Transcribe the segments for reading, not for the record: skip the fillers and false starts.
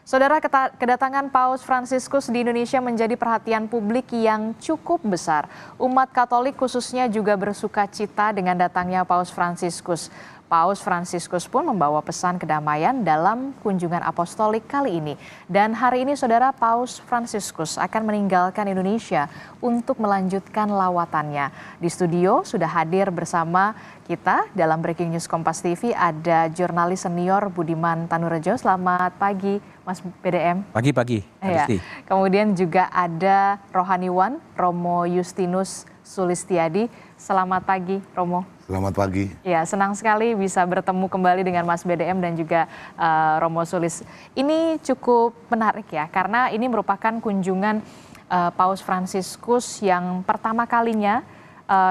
Saudara, kedatangan Paus Fransiskus di Indonesia menjadi perhatian publik yang cukup besar. Umat Katolik khususnya juga bersuka cita dengan datangnya Paus Fransiskus. Paus Fransiskus pun membawa pesan kedamaian dalam kunjungan apostolik kali ini. Dan hari ini, saudara, Paus Fransiskus akan meninggalkan Indonesia untuk melanjutkan lawatannya. Di studio sudah hadir bersama kita dalam Breaking News Kompas TV ada jurnalis senior Budiman Tanurejo. Selamat pagi, Mas BDM. Pagi. Ya. Kemudian juga ada rohaniwan Romo Justinus Sulistiadi. Selamat pagi, Romo. Selamat pagi. Ya, senang sekali bisa bertemu kembali dengan Mas BDM dan juga Romo Sulis. Ini cukup menarik ya, karena ini merupakan kunjungan Paus Fransiskus yang pertama kalinya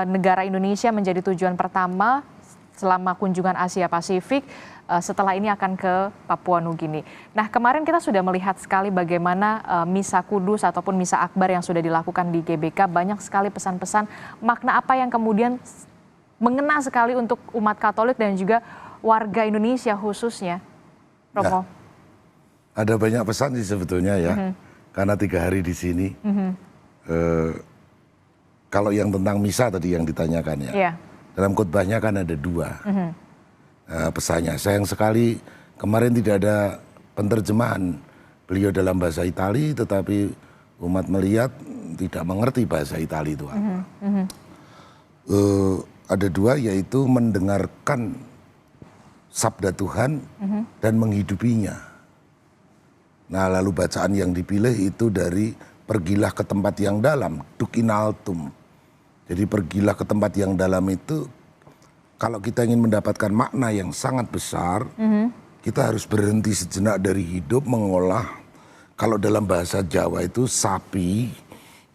negara Indonesia menjadi tujuan pertama selama kunjungan Asia Pasifik. Setelah ini akan ke Papua Nugini. Nah, kemarin kita sudah melihat sekali bagaimana Misa Kudus ataupun Misa Akbar yang sudah dilakukan di GBK. Banyak sekali pesan-pesan makna apa yang kemudian mengena sekali untuk umat Katolik dan juga warga Indonesia khususnya. Romo. Ya, ada banyak pesan sih sebetulnya ya. Karena 3 hari di sini. Kalau yang tentang misa tadi yang ditanyakan ya. Dalam khotbahnya kan ada 2. Pesannya. Sayang sekali kemarin tidak ada penerjemahan beliau dalam bahasa Itali, tetapi umat melihat tidak mengerti bahasa Itali itu apa. Ada 2, yaitu mendengarkan sabda Tuhan dan menghidupinya. Nah, lalu bacaan yang dipilih itu dari pergilah ke tempat yang dalam, duc in altum. Jadi pergilah ke tempat yang dalam itu, kalau kita ingin mendapatkan makna yang sangat besar, kita harus berhenti sejenak dari hidup mengolah. Kalau dalam bahasa Jawa itu sapi,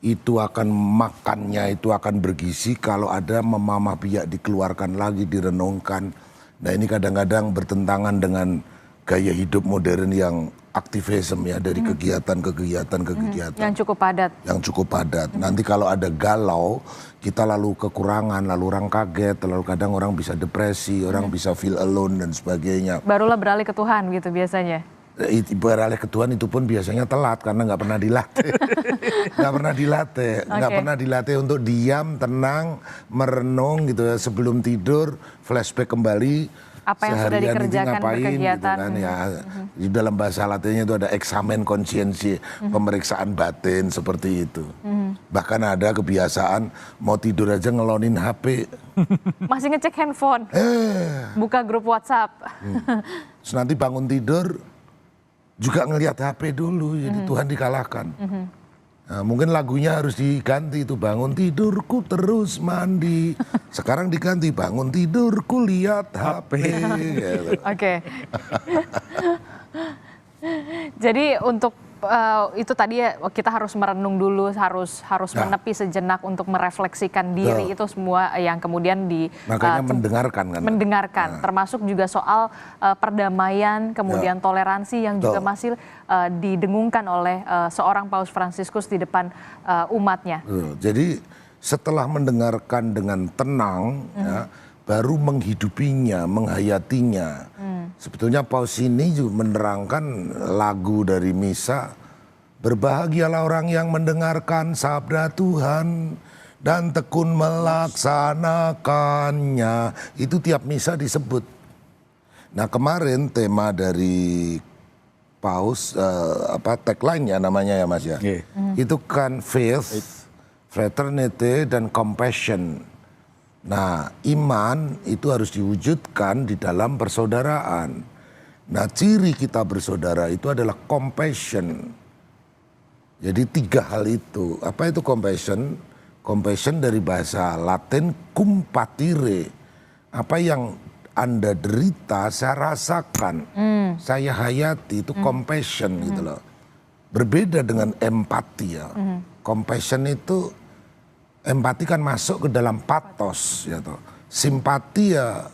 itu akan makannya, itu akan bergizi kalau ada memamah biak dikeluarkan lagi, direnungkan. Nah, ini kadang-kadang bertentangan dengan gaya hidup modern yang aktivisme ya, dari kegiatan ke kegiatan. Yang cukup padat. Nanti kalau ada galau, kita lalu kekurangan, lalu orang kaget, lalu kadang orang bisa depresi, orang bisa feel alone dan sebagainya. Barulah beralih ke Tuhan gitu biasanya. Beralih ke Tuhan itu pun biasanya telat karena nggak pernah dilatih. Nggak pernah dilatih untuk diam, tenang, merenung gitu ya, sebelum tidur, flashback kembali. Apa yang sudah dikerjakan berkegiatan gitu kan, ya. Di dalam bahasa Latinnya itu ada examen conscientia, pemeriksaan batin seperti itu. Bahkan ada kebiasaan mau tidur aja ngelonin HP. Masih ngecek handphone, buka grup WhatsApp. Terus nanti bangun tidur juga ngelihat HP dulu, jadi Tuhan dikalahkan. Nah, mungkin lagunya harus diganti itu, bangun tidurku terus mandi. Sekarang diganti bangun tidurku lihat HP. Gitu. Oke. Jadi untuk itu tadi ya, kita harus merenung dulu, harus menepi sejenak untuk merefleksikan diri. Itu semua yang kemudian makanya mendengarkan, termasuk juga soal perdamaian, kemudian toleransi yang juga masih didengungkan oleh seorang Paus Fransiskus di depan umatnya. Jadi setelah mendengarkan dengan tenang, ya, baru menghidupinya, menghayatinya. Sebetulnya Paus ini juga menerangkan lagu dari Misa, berbahagialah orang yang mendengarkan sabda Tuhan dan tekun melaksanakannya. Itu tiap Misa disebut. Nah, kemarin tema dari Paus, tagline-nya namanya ya Mas ya. Itu kan faith, fraternity, dan compassion. Nah, iman itu harus diwujudkan di dalam persaudaraan. Nah, ciri kita bersaudara itu adalah compassion. Jadi 3 hal itu. Apa itu compassion? Compassion dari bahasa Latin cum patire. Apa yang Anda derita, saya rasakan, saya hayati, itu compassion gitu loh. Berbeda dengan empati ya. Compassion itu, empati kan masuk ke dalam patos, ya toh. Simpati ya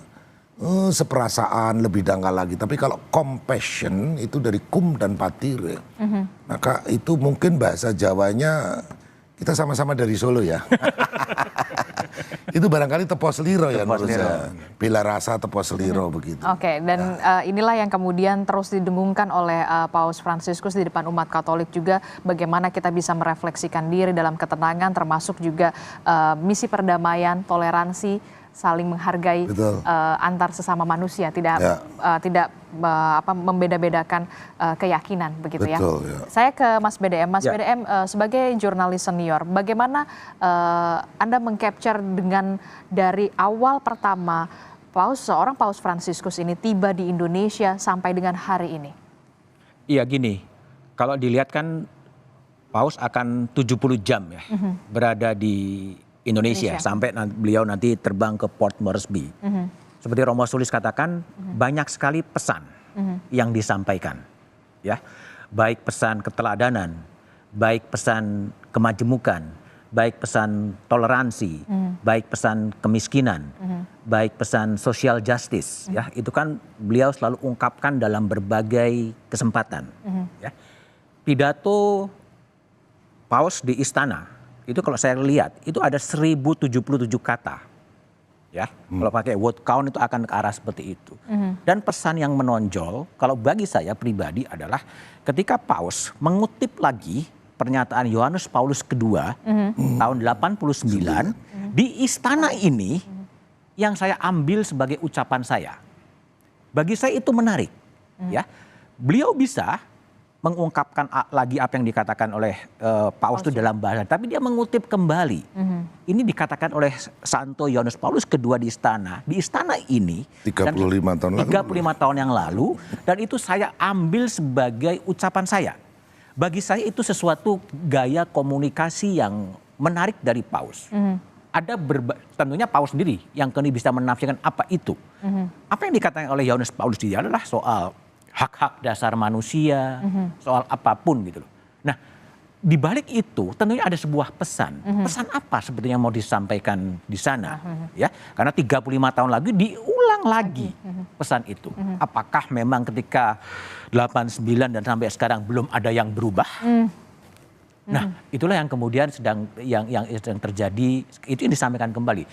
seperasaan lebih dangkal lagi. Tapi kalau compassion itu dari cum dan patire. Maka itu mungkin bahasa Jawanya, kita sama-sama dari Solo ya. Itu barangkali tepos liro ya menurut liro. saya. Bila rasa tepos liro begitu. Oke, dan inilah yang kemudian terus didengungkan oleh Paus Fransiskus di depan umat Katolik juga, bagaimana kita bisa merefleksikan diri dalam ketenangan, termasuk juga misi perdamaian, toleransi, saling menghargai antar sesama manusia, tidak membeda-bedakan keyakinan begitu. Betul, ya. Saya ke Mas BDM. Mas BDM sebagai jurnalis senior, bagaimana Anda mengcapture dengan dari awal pertama seorang Paus Fransiskus ini tiba di Indonesia sampai dengan hari ini? Iya gini, kalau dilihat kan Paus akan 70 jam ya berada di Indonesia sampai beliau nanti terbang ke Port Moresby. Seperti Romo Sulis katakan, banyak sekali pesan yang disampaikan, ya, baik pesan keteladanan, baik pesan kemajemukan, baik pesan toleransi, baik pesan kemiskinan, baik pesan social justice, ya, itu kan beliau selalu ungkapkan dalam berbagai kesempatan. Ya. Pidato Paus di istana itu kalau saya lihat itu ada 1077 kata, ya. Kalau pakai word count itu akan ke arah seperti itu. Dan pesan yang menonjol kalau bagi saya pribadi adalah ketika Paus mengutip lagi pernyataan Yohanes Paulus kedua tahun 89 di istana ini, yang saya ambil sebagai ucapan saya. Bagi saya itu menarik, ya. Beliau bisa mengungkapkan lagi apa yang dikatakan oleh Paus itu dalam bahasa, tapi dia mengutip kembali. Ini dikatakan oleh Santo Yohanes Paulus kedua di istana ini 35 tahun lalu. 35 tahun yang lalu, dan itu saya ambil sebagai ucapan saya. Bagi saya itu sesuatu gaya komunikasi yang menarik dari Paus. Ada tentunya Paus sendiri yang kini bisa menafsirkan apa itu. Apa yang dikatakan oleh Yohanes Paulus dia adalah soal hak-hak dasar manusia, soal apapun gitu loh. Nah, di balik itu tentunya ada sebuah pesan. Pesan apa sebetulnya mau disampaikan di sana, ya? Karena 35 tahun lagi diulang lagi pesan itu. Apakah memang ketika 89 dan sampai sekarang belum ada yang berubah? Nah, itulah yang kemudian sedang terjadi, itu yang disampaikan kembali.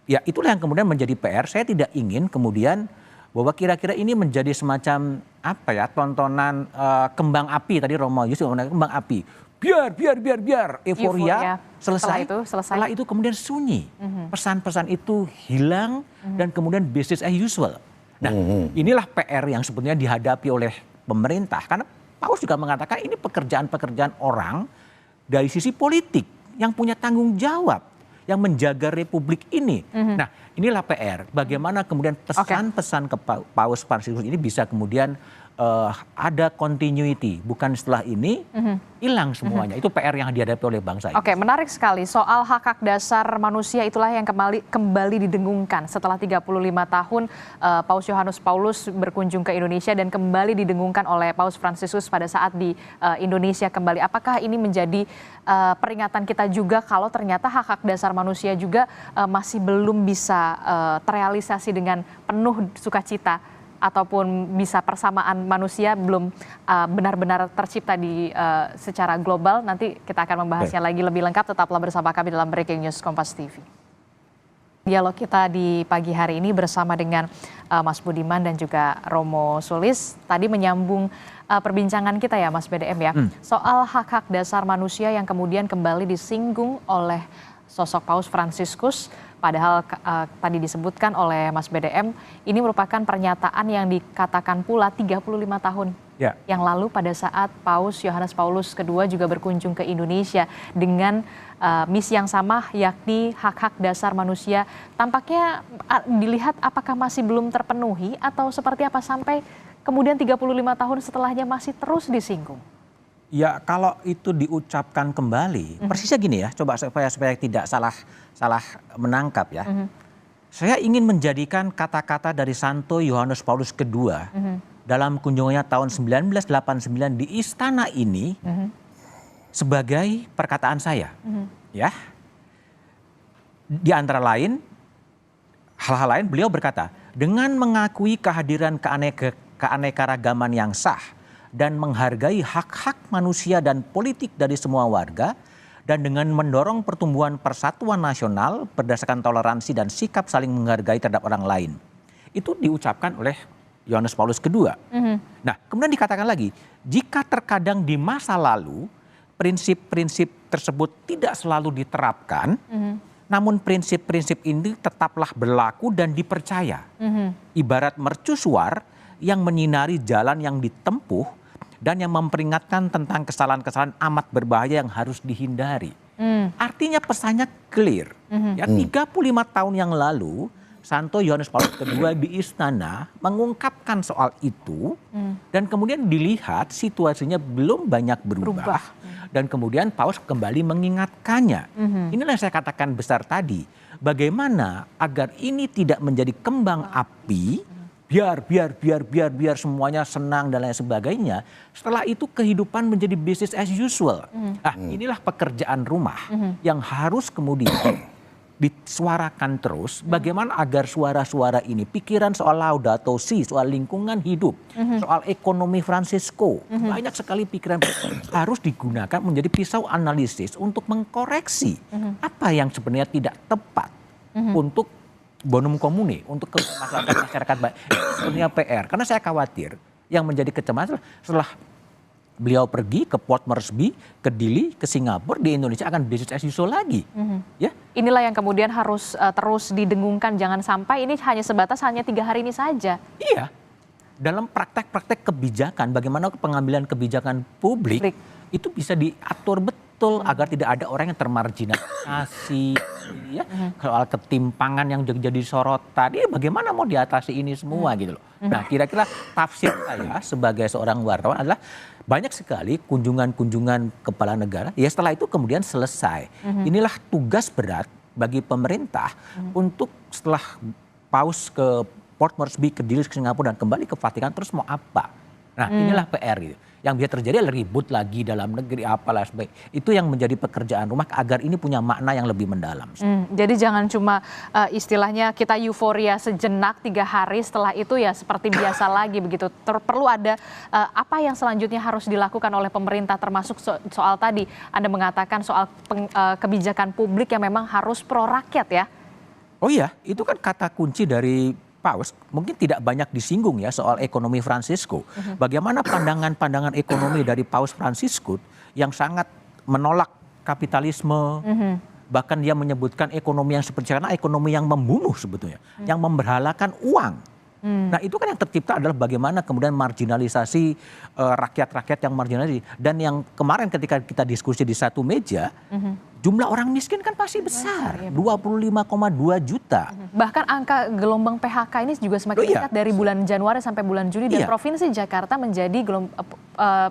Ya, itulah yang kemudian menjadi PR. Saya tidak ingin kemudian bahwa kira-kira ini menjadi semacam apa ya, tontonan kembang api, tadi Romo Yusuf mengatakan kembang api, biar euforia selesai. Setelah itu kemudian sunyi, pesan-pesan itu hilang dan kemudian business as usual. Nah, inilah PR yang sebetulnya dihadapi oleh pemerintah, karena Paus juga mengatakan ini pekerjaan-pekerjaan orang dari sisi politik yang punya tanggung jawab, yang menjaga republik ini. Nah, inilah PR. Bagaimana kemudian pesan-pesan ke Paus Fransiskus ini bisa kemudian ada continuity. Bukan setelah ini hilang semuanya. Itu PR yang dihadapi oleh bangsa ini. Oke, menarik sekali. Soal hak-hak dasar manusia itulah yang kembali didengungkan. Setelah 35 tahun Paus Yohanes Paulus berkunjung ke Indonesia dan kembali didengungkan oleh Paus Fransiskus pada saat di Indonesia kembali. Apakah ini menjadi peringatan kita juga kalau ternyata hak-hak dasar manusia juga masih belum bisa terrealisasi dengan penuh sukacita, ataupun bisa persamaan manusia belum benar-benar tercipta secara global? Nanti kita akan membahasnya lagi lebih lengkap. Tetaplah bersama kami dalam Breaking News Kompas TV. Dialog kita di pagi hari ini bersama dengan Mas Budiman dan juga Romo Sulis. Tadi menyambung perbincangan kita ya Mas BDM ya. Soal hak-hak dasar manusia yang kemudian kembali disinggung oleh sosok Paus Fransiskus. Padahal tadi disebutkan oleh Mas BDM, ini merupakan pernyataan yang dikatakan pula 35 tahun yang lalu pada saat Paus Yohanes Paulus II juga berkunjung ke Indonesia dengan misi yang sama, yakni hak-hak dasar manusia. Tampaknya dilihat apakah masih belum terpenuhi atau seperti apa sampai kemudian 35 tahun setelahnya masih terus disinggung. Ya, kalau itu diucapkan kembali, persisnya gini ya, coba supaya tidak salah menangkap ya. Saya ingin menjadikan kata-kata dari Santo Yohanes Paulus II dalam kunjungannya tahun 1989 di istana ini sebagai perkataan saya. Ya. Di antara lain, hal-hal lain beliau berkata, dengan mengakui kehadiran keanekaragaman yang sah dan menghargai hak-hak manusia dan politik dari semua warga, dan dengan mendorong pertumbuhan persatuan nasional berdasarkan toleransi dan sikap saling menghargai terhadap orang lain. Itu diucapkan oleh Yohanes Paulus II. Nah, kemudian dikatakan lagi, jika terkadang di masa lalu prinsip-prinsip tersebut tidak selalu diterapkan, namun prinsip-prinsip ini tetaplah berlaku dan dipercaya. Ibarat mercusuar yang menyinari jalan yang ditempuh dan yang memperingatkan tentang kesalahan-kesalahan amat berbahaya yang harus dihindari. Artinya pesannya clear. Ya, 35 tahun yang lalu, Santo Yohanes Paulus II di istana mengungkapkan soal itu dan kemudian dilihat situasinya belum banyak berubah. Dan kemudian Paus kembali mengingatkannya. Inilah yang saya katakan besar tadi. Bagaimana agar ini tidak menjadi kembang api, biar semuanya senang dan lain sebagainya. Setelah itu kehidupan menjadi business as usual. Nah, inilah pekerjaan rumah yang harus kemudian disuarakan terus, bagaimana agar suara-suara ini, pikiran soal Laudato Si, soal lingkungan hidup, soal ekonomi Fransisco, banyak sekali pikiran harus digunakan menjadi pisau analisis untuk mengkoreksi apa yang sebenarnya tidak tepat untuk bonum komune, untuk masyarakat baik. Itu sebenarnya PR, karena saya khawatir yang menjadi kecemasan setelah beliau pergi ke Port Moresby, ke Dili, ke Singapura, di Indonesia akan business as usual lagi. Ya. Inilah yang kemudian harus terus didengungkan, jangan sampai ini hanya sebatas 3 hari ini saja. Iya, dalam praktek-praktek kebijakan, bagaimana pengambilan kebijakan publik itu bisa diatur betul agar tidak ada orang yang termarginalisasi, ya. Soal ketimpangan yang jadi sorotan, bagaimana mau diatasi ini semua gitu loh. Nah, kira-kira tafsir saya sebagai seorang wartawan adalah banyak sekali kunjungan-kunjungan kepala negara, ya setelah itu kemudian selesai. Inilah tugas berat bagi pemerintah untuk setelah paus ke Port Moresby, ke Dili, ke Singapura, dan kembali ke Vatikan, terus mau apa? Nah, inilah PR gitu. Yang bisa terjadi adalah ribut lagi dalam negeri, apalah sebagainya. Itu yang menjadi pekerjaan rumah agar ini punya makna yang lebih mendalam. Jadi jangan cuma istilahnya kita euforia sejenak 3 hari, setelah itu ya seperti biasa lagi begitu. Perlu ada apa yang selanjutnya harus dilakukan oleh pemerintah, termasuk soal tadi Anda mengatakan soal kebijakan publik yang memang harus pro rakyat ya. Oh iya, itu kan kata kunci dari Paus, mungkin tidak banyak disinggung ya soal ekonomi Fransisco. Bagaimana pandangan-pandangan ekonomi dari Paus Fransisco yang sangat menolak kapitalisme, bahkan dia menyebutkan ekonomi yang seperti karena ekonomi yang membunuh sebetulnya, yang memberhalakan uang. Nah, itu kan yang tercipta adalah bagaimana kemudian marginalisasi rakyat-rakyat yang marginalisasi. Dan yang kemarin ketika kita diskusi di satu meja, jumlah orang miskin kan pasti besar, 25,2 juta. Bahkan angka gelombang PHK ini juga semakin meningkat dari bulan Januari sampai bulan Juli, dan Provinsi Jakarta menjadi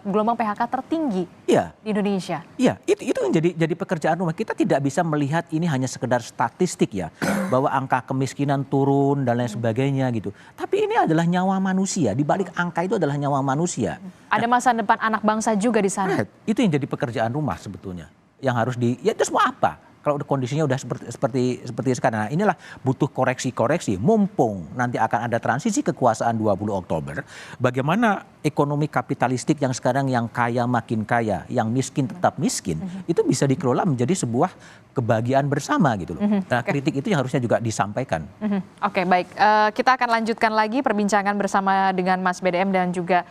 gelombang PHK tertinggi di Indonesia. Iya, itu yang jadi pekerjaan rumah. Kita tidak bisa melihat ini hanya sekedar statistik ya, bahwa angka kemiskinan turun dan lain sebagainya gitu. Tapi ini adalah nyawa manusia, di balik angka itu adalah nyawa manusia. Ada masa depan anak bangsa juga di sana. Itu yang jadi pekerjaan rumah sebetulnya. Yang harus ya terus mau apa? Kalau kondisinya udah seperti sekarang. Nah, inilah butuh koreksi-koreksi. Mumpung nanti akan ada transisi kekuasaan 20 Oktober. Bagaimana ekonomi kapitalistik yang sekarang yang kaya makin kaya, yang miskin tetap miskin, itu bisa dikelola menjadi sebuah kebahagiaan bersama gitu loh. Nah, kritik itu yang harusnya juga disampaikan. Oke, baik. Kita akan lanjutkan lagi perbincangan bersama dengan Mas BDM dan juga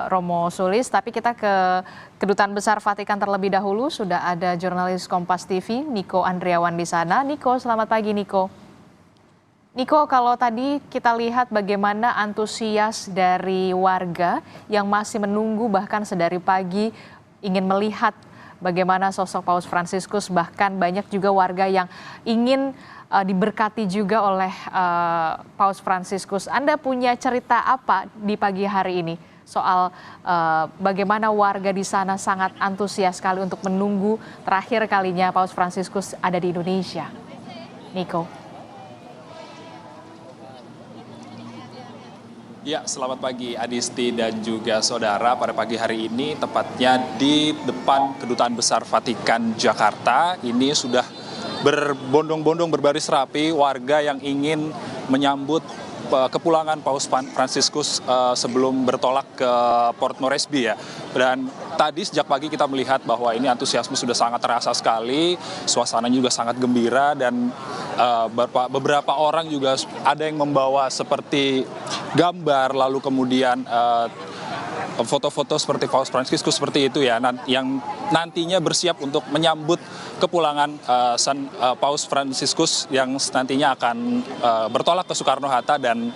Romo Sulis. Tapi kita ke Kedutaan Besar Vatikan terlebih dahulu. Sudah ada jurnalis Kompas TV, Niko Andriawan di sana. Niko, selamat pagi Niko. Niko, kalau tadi kita lihat bagaimana antusias dari warga yang masih menunggu bahkan sedari pagi ingin melihat bagaimana sosok Paus Fransiskus, bahkan banyak juga warga yang ingin diberkati juga oleh Paus Fransiskus. Anda punya cerita apa di pagi hari ini soal bagaimana warga di sana sangat antusias sekali untuk menunggu terakhir kalinya Paus Fransiskus ada di Indonesia? Niko. Ya, selamat pagi Adisti dan juga saudara. Pada pagi hari ini, tepatnya di depan Kedutaan Besar Vatikan Jakarta, ini sudah berbondong-bondong berbaris rapi warga yang ingin menyambut kepulangan Paus Fransiskus sebelum bertolak ke Port Moresby ya. Dan tadi sejak pagi kita melihat bahwa ini antusiasme sudah sangat terasa sekali, suasananya juga sangat gembira dan beberapa orang juga ada yang membawa seperti gambar lalu kemudian foto-foto seperti Paus Fransiskus seperti itu ya, yang nantinya bersiap untuk menyambut kepulangan Paus Fransiskus yang nantinya akan bertolak ke Soekarno-Hatta dan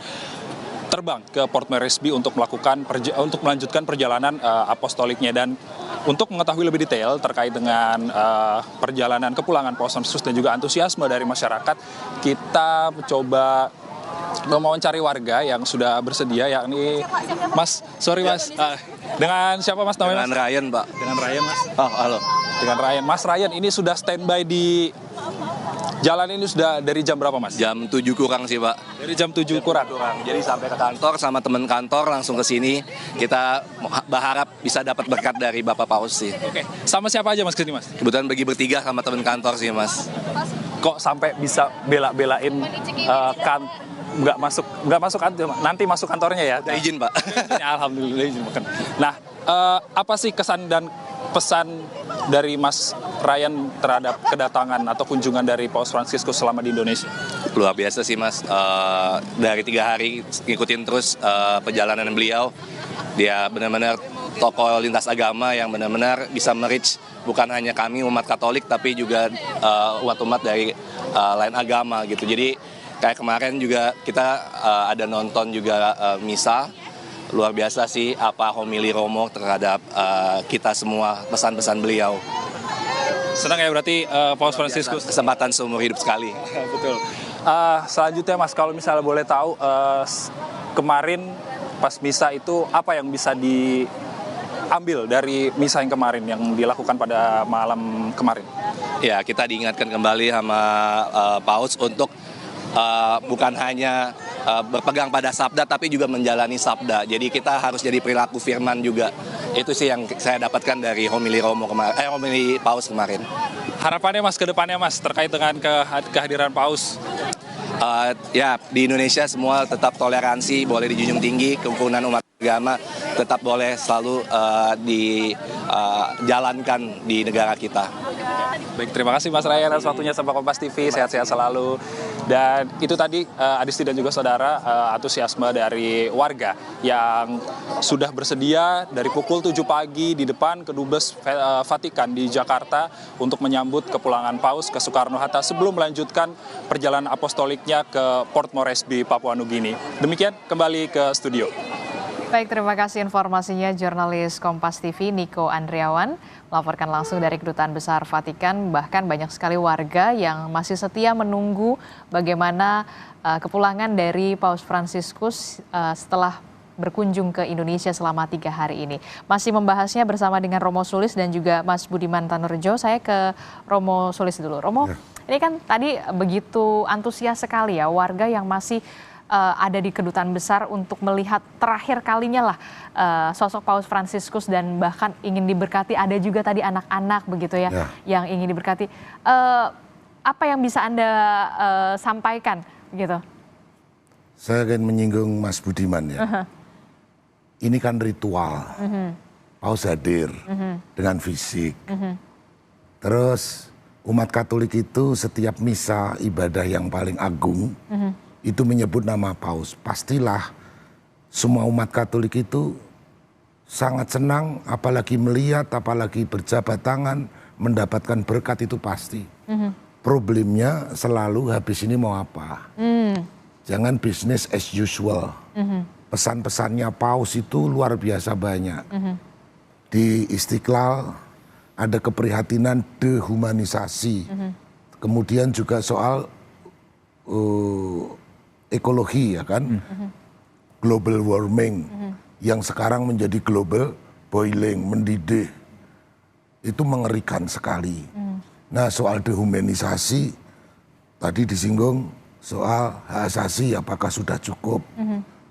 terbang ke Port Moresby untuk melanjutkan perjalanan apostoliknya. Dan untuk mengetahui lebih detail terkait dengan perjalanan kepulangan Paus Fransiskus dan juga antusiasme dari masyarakat, kita coba mewawancari warga yang sudah bersedia, yakni Mas, dengan siapa Mas namanya? Dengan Ryan, Pak. Dengan Ryan, Mas. Oh, halo. Dengan Ryan. Mas Ryan, ini sudah standby di jalan ini sudah dari jam berapa, Mas? Jam 7 kurang sih, Pak. Dari jam 7 kurang. Jadi sampai ke kantor sama teman kantor langsung ke sini. Kita berharap bisa dapat berkat dari Bapak Paus sih. Oke. Sama siapa aja Mas kesini, Mas? Kebetulan bagi bertiga sama teman kantor sih, Mas. Kok sampai bisa bela-belain nggak masuk kantor, nanti masuk kantornya ya? Udah izin, Pak. Alhamdulillah izin makan. Nah, apa sih kesan dan pesan dari Mas Ryan terhadap kedatangan atau kunjungan dari Paus Fransiskus selama di Indonesia? Luar biasa sih, Mas. Dari 3 hari ngikutin terus perjalanan beliau. Dia benar-benar tokoh lintas agama yang benar-benar bisa merich bukan hanya kami umat Katolik tapi juga umat-umat dari lain agama gitu. Jadi kayak kemarin juga kita ada nonton juga misa. Luar biasa sih apa homili Romo terhadap kita semua, pesan-pesan beliau. Senang ya berarti Paus Fransiskus. Kesempatan seumur hidup sekali. Betul. Selanjutnya Mas, kalau misalnya boleh tahu kemarin pas misa itu apa yang bisa diambil dari misa yang kemarin yang dilakukan pada malam kemarin? Ya, kita diingatkan kembali sama Paus untuk bukan hanya berpegang pada sabda tapi juga menjalani sabda. Jadi kita harus jadi perilaku firman juga. Itu sih yang saya dapatkan dari homili Romo kemarin, homili Paus kemarin. Harapannya Mas ke depannya Mas terkait dengan kehadiran Paus? Ya, di Indonesia semua tetap toleransi, boleh dijunjung tinggi, kerukunan umat agama tetap boleh selalu dijalankan di negara kita. Baik, terima kasih Mas Ryan atas waktunya sama Kompas TV, sehat-sehat selalu. Dan itu tadi Adisti dan juga saudara antusiasme dari warga yang sudah bersedia dari pukul 7 pagi di depan Kedubes Vatikan di Jakarta untuk menyambut kepulangan Paus ke Soekarno-Hatta sebelum melanjutkan perjalanan apostoliknya ke Port Moresby, Papua Nugini. Demikian kembali ke studio. Baik, terima kasih informasinya jurnalis Kompas TV Niko Andriawan melaporkan langsung dari Kedutaan Besar Vatikan. Bahkan banyak sekali warga yang masih setia menunggu bagaimana kepulangan dari Paus Fransiskus setelah berkunjung ke Indonesia selama 3 hari ini. Masih membahasnya bersama dengan Romo Sulis dan juga Mas Budiman Tanurjo. Saya ke Romo Sulis dulu. Romo, ini kan tadi begitu antusias sekali ya warga yang masih ada di Kedutaan Besar untuk melihat terakhir kalinya lah sosok Paus Fransiskus dan bahkan ingin diberkati. Ada juga tadi anak-anak begitu ya yang ingin diberkati. Apa yang bisa Anda sampaikan gitu? Saya akan menyinggung Mas Budiman ya. Ini kan ritual. Paus hadir dengan fisik. Terus umat Katolik itu setiap misa ibadah yang paling agung itu menyebut nama Paus. Pastilah semua umat Katolik itu sangat senang, apalagi melihat, apalagi berjabat tangan, mendapatkan berkat itu pasti. Problemnya selalu habis ini mau apa? Jangan business as usual. Pesan-pesannya Paus itu luar biasa banyak. Di Istiqlal ada keprihatinan dehumanisasi. Kemudian juga soal ekologi ya kan, global warming yang sekarang menjadi global boiling, mendidih, itu mengerikan sekali. Nah soal dehumanisasi tadi disinggung soal hak asasi apakah sudah cukup,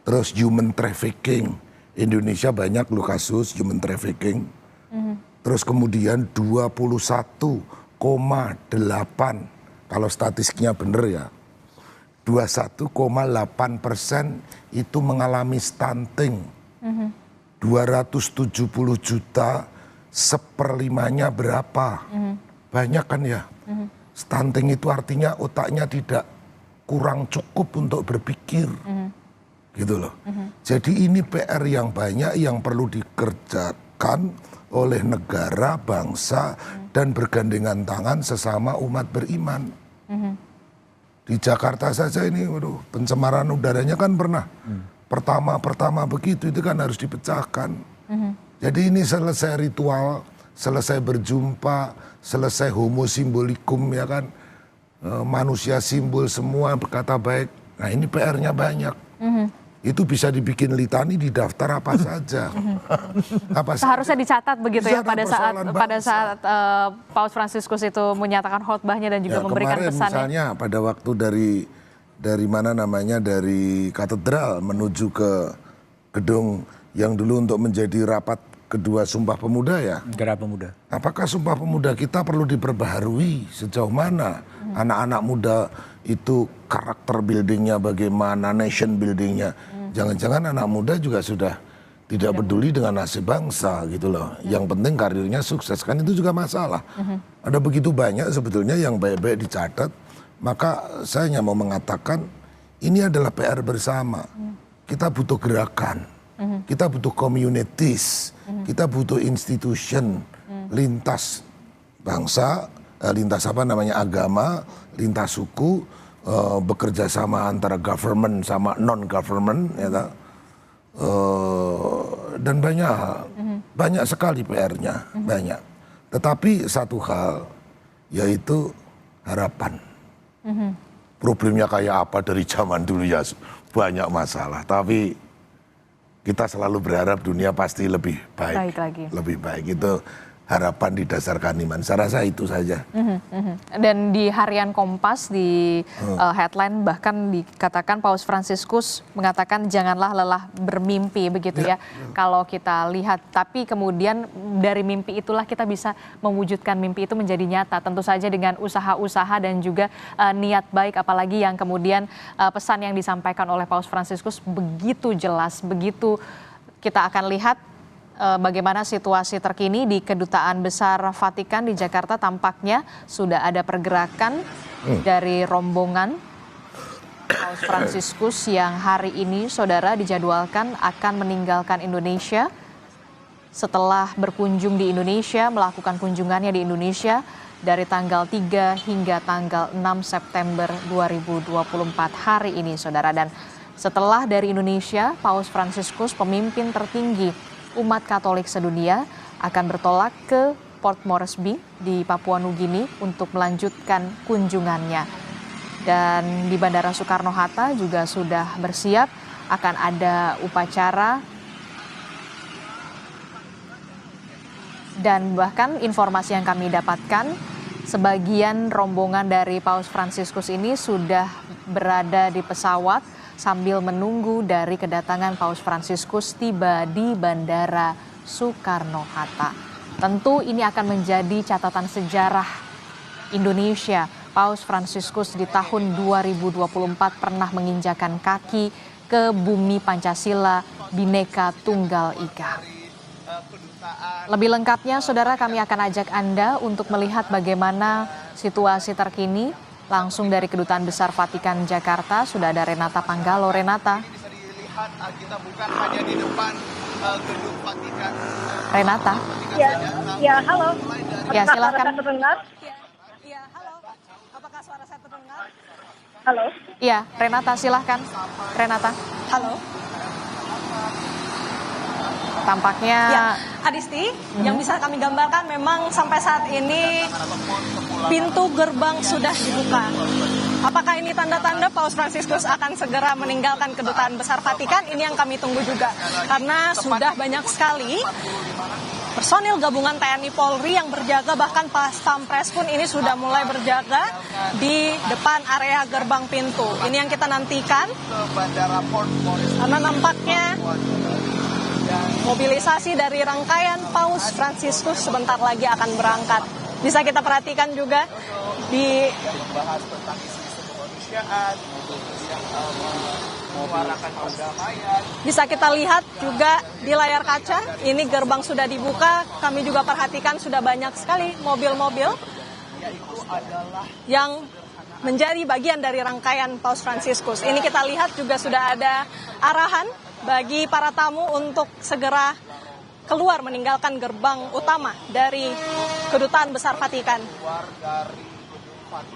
terus human trafficking, Indonesia banyak loh kasus human trafficking, terus kemudian 21,8 kalau statistiknya benar ya. 21,8% itu mengalami stunting. 270 juta, 1/5-nya berapa? Banyak kan ya? Stunting itu artinya otaknya tidak kurang cukup untuk berpikir. Gitu loh. Jadi ini PR yang banyak yang perlu dikerjakan oleh negara, bangsa, dan bergandengan tangan sesama umat beriman. Di Jakarta saja ini, waduh, pencemaran udaranya kan pernah. Pertama begitu, itu kan harus dipecahkan. Jadi ini selesai ritual, selesai berjumpa, selesai homo simbolikum, ya kan. Manusia simbol semua berkata baik. Nah ini PR-nya banyak. Itu bisa dibikin litani di daftar apa saja. Seharusnya dicatat begitu ya pada persoalan saat Paus Fransiskus itu menyatakan khotbahnya dan juga memberikan kemarin pesannya. Misalnya pada waktu dari mana namanya, dari katedral menuju ke gedung yang dulu untuk menjadi rapat kedua Sumpah Pemuda ya. Negara Pemuda. Apakah Sumpah Pemuda kita perlu diperbaharui sejauh mana? Anak-anak muda itu karakter buildingnya bagaimana, nation buildingnya. Jangan-jangan anak muda juga sudah tidak peduli dengan nasib bangsa gitu loh. Yang penting karirnya sukses, kan itu juga masalah. Ada begitu banyak sebetulnya yang baik-baik dicatat. Maka saya hanya mau mengatakan ini adalah PR bersama. Kita butuh gerakan, kita butuh communities, kita butuh institution, lintas bangsa, lintas agama, lintas suku, bekerja sama antara government sama non-government, ya, dan banyak sekali PR-nya, banyak. Tetapi satu hal, yaitu harapan. Problemnya kayak apa dari zaman dulu ya, banyak masalah. Tapi kita selalu berharap dunia pasti lebih baik lagi. Lebih baik, itu harapan didasarkan iman. Saya rasa itu saja. Dan di harian Kompas di headline bahkan dikatakan Paus Fransiskus mengatakan janganlah lelah bermimpi begitu ya. Kalau kita lihat, tapi kemudian dari mimpi itulah kita bisa mewujudkan mimpi itu menjadi nyata. Tentu saja dengan usaha-usaha dan juga niat baik, apalagi yang kemudian pesan yang disampaikan oleh Paus Fransiskus begitu jelas, begitu kita akan lihat. Bagaimana situasi terkini di Kedutaan Besar Vatikan di Jakarta. Tampaknya sudah ada pergerakan dari rombongan Paus Fransiskus yang hari ini saudara dijadwalkan akan meninggalkan Indonesia setelah berkunjung di Indonesia, melakukan kunjungannya di Indonesia dari tanggal 3 hingga tanggal 6 September 2024 hari ini saudara. Dan setelah dari Indonesia, Paus Fransiskus, pemimpin tertinggi umat Katolik sedunia, akan bertolak ke Port Moresby di Papua Nugini untuk melanjutkan kunjungannya. Dan di Bandara Soekarno-Hatta juga sudah bersiap, akan ada upacara. Dan bahkan informasi yang kami dapatkan, sebagian rombongan dari Paus Fransiskus ini sudah berada di pesawat sambil menunggu dari kedatangan Paus Fransiskus tiba di Bandara Soekarno-Hatta. Tentu ini akan menjadi catatan sejarah Indonesia. Paus Fransiskus di tahun 2024 pernah menginjakan kaki ke bumi Pancasila Bhinneka Tunggal Ika. Lebih lengkapnya, saudara, kami akan ajak Anda untuk melihat bagaimana situasi terkini langsung dari Kedutaan Besar Vatikan Jakarta. Sudah ada Renata Panggalo. Renata. Kita bukan hanya di depan gedung Vatikan. Renata. Ya, halo. Ya, silakan. Apakah terdengar? Ya, halo. Apakah suara saya terdengar? Halo. Ya, Renata, silahkan. Renata. Halo. Tampaknya Ya, Adisti, yang bisa kami gambarkan memang sampai saat ini pintu gerbang sudah dibuka. Apakah ini tanda-tanda Paus Fransiskus akan segera meninggalkan Kedutaan Besar Vatikan? Ini yang kami tunggu juga. Karena sudah banyak sekali personil gabungan TNI Polri yang berjaga, bahkan pas Pampres pun ini sudah mulai berjaga di depan area gerbang pintu. Ini yang kita nantikan. Karena nampaknya mobilisasi dari rangkaian Paus Fransiskus sebentar lagi akan berangkat. Bisa kita perhatikan juga di kemanusiaan, yang menyuarakan perdamaian. Bisa kita lihat juga di layar kaca, ini gerbang sudah dibuka. Kami juga perhatikan sudah banyak sekali mobil-mobil yang menjadi bagian dari rangkaian Paus Fransiskus. Ini kita lihat juga sudah ada arahan bagi para tamu untuk segera keluar meninggalkan gerbang utama dari Kedutaan Besar Vatikan.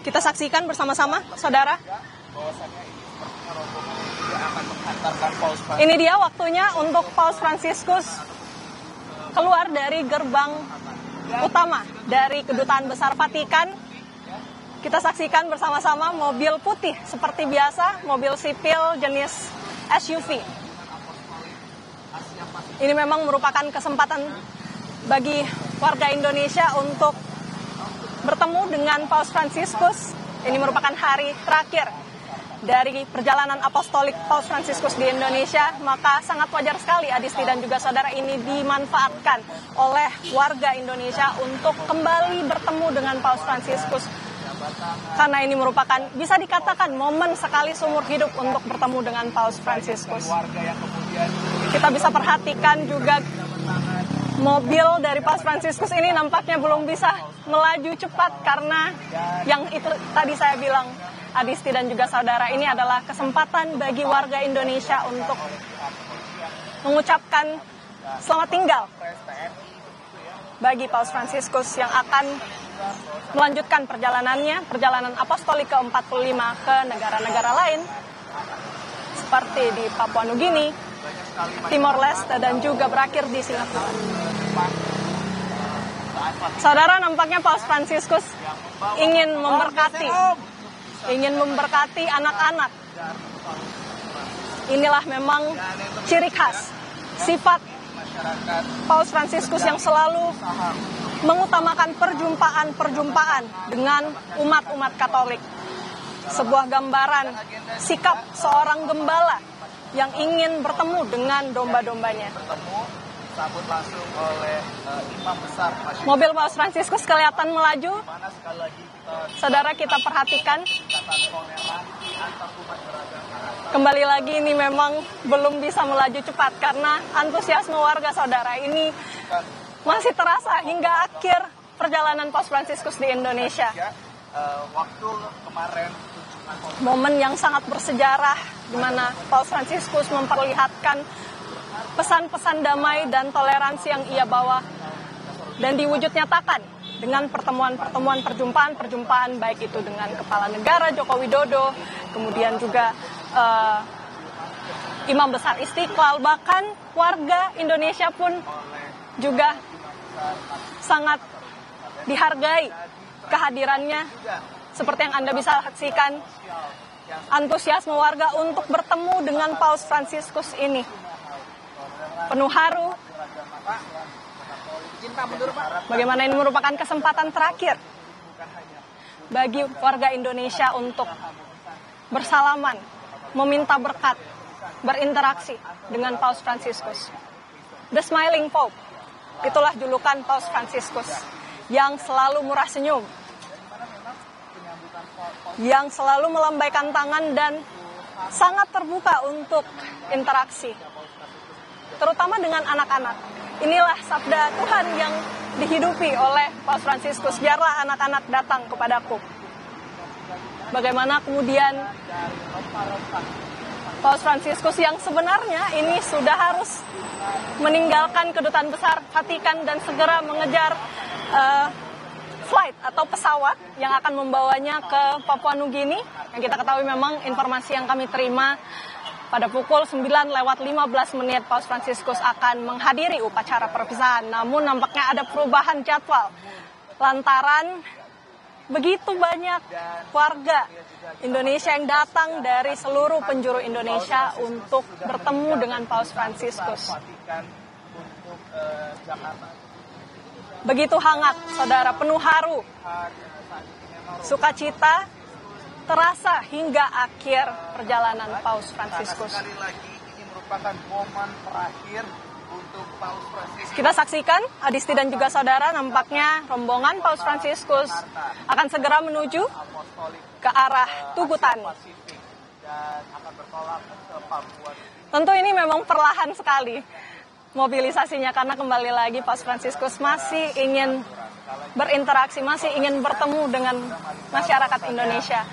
Kita saksikan bersama-sama, saudara. Ini dia waktunya untuk Paus Fransiskus keluar dari gerbang utama dari Kedutaan Besar Vatikan. Kita saksikan bersama-sama mobil putih seperti biasa, mobil sipil jenis SUV. Ini memang merupakan kesempatan bagi warga Indonesia untuk bertemu dengan Paus Fransiskus. Ini merupakan hari terakhir dari perjalanan apostolik Paus Fransiskus di Indonesia, maka sangat wajar sekali Adisti dan juga saudara ini dimanfaatkan oleh warga Indonesia untuk kembali bertemu dengan Paus Fransiskus. Karena ini merupakan, bisa dikatakan, momen sekali seumur hidup untuk bertemu dengan Paus Fransiskus. Kita bisa perhatikan juga mobil dari Paus Fransiskus ini nampaknya belum bisa melaju cepat karena yang itu tadi saya bilang, Adisti dan juga saudara, ini adalah kesempatan bagi warga Indonesia untuk mengucapkan selamat tinggal bagi Paus Fransiskus yang akan melanjutkan perjalanan apostolik ke-45 ke negara-negara lain seperti di Papua Nugini, Timor Leste, dan juga berakhir di Singapura. Saudara, nampaknya Paus Fransiskus ingin memberkati anak-anak. Inilah memang ciri khas, sifat Paus Fransiskus yang selalu mengutamakan perjumpaan dengan umat-umat Katolik. Sebuah gambaran sikap seorang gembala yang ingin bertemu dengan domba-dombanya. Mobil Paus Fransiskus kelihatan melaju. Saudara, kita perhatikan. Kembali lagi, ini memang belum bisa melaju cepat karena antusiasme warga, saudara, ini masih terasa hingga akhir perjalanan Paus Fransiskus di Indonesia. Momen yang sangat bersejarah di mana Paus Fransiskus memperlihatkan pesan-pesan damai dan toleransi yang ia bawa dan diwujud nyatakan dengan pertemuan-pertemuan, perjumpaan baik itu dengan Kepala Negara Joko Widodo, kemudian juga Imam Besar Istiqlal, bahkan warga Indonesia pun juga sangat dihargai kehadirannya. Seperti yang Anda bisa saksikan, antusiasme warga untuk bertemu dengan Paus Fransiskus ini penuh haru. Bagaimana ini merupakan kesempatan terakhir bagi warga Indonesia untuk bersalaman, meminta berkat, berinteraksi dengan Paus Fransiskus. The Smiling Pope, itulah julukan Paus Fransiskus, yang selalu murah senyum, yang selalu melambaikan tangan dan sangat terbuka untuk interaksi, terutama dengan anak-anak. Inilah sabda Tuhan yang dihidupi oleh Paus Fransiskus, biarlah anak-anak datang kepadaku. Bagaimana kemudian Paus Fransiskus yang sebenarnya ini sudah harus meninggalkan Kedutaan Besar Vatikan dan segera mengejar flight atau pesawat yang akan membawanya ke Papua Nugini. Yang kita ketahui memang informasi yang kami terima pada pukul 9:15 Paus Fransiskus akan menghadiri upacara perpisahan. Namun nampaknya ada perubahan jadwal lantaran begitu banyak warga Indonesia yang datang dari seluruh penjuru Indonesia untuk bertemu dengan Paus Fransiskus. Begitu hangat, saudara, penuh haru. Sukacita terasa hingga akhir perjalanan Paus Fransiskus. Sekali lagi, ini merupakan momen terakhir Kita saksikan, Adisti dan juga saudara, nampaknya rombongan Paus Fransiskus akan segera menuju ke arah Tugutan. Tentu ini memang perlahan sekali mobilisasinya, karena kembali lagi Paus Fransiskus masih ingin berinteraksi, masih ingin bertemu dengan masyarakat Indonesia.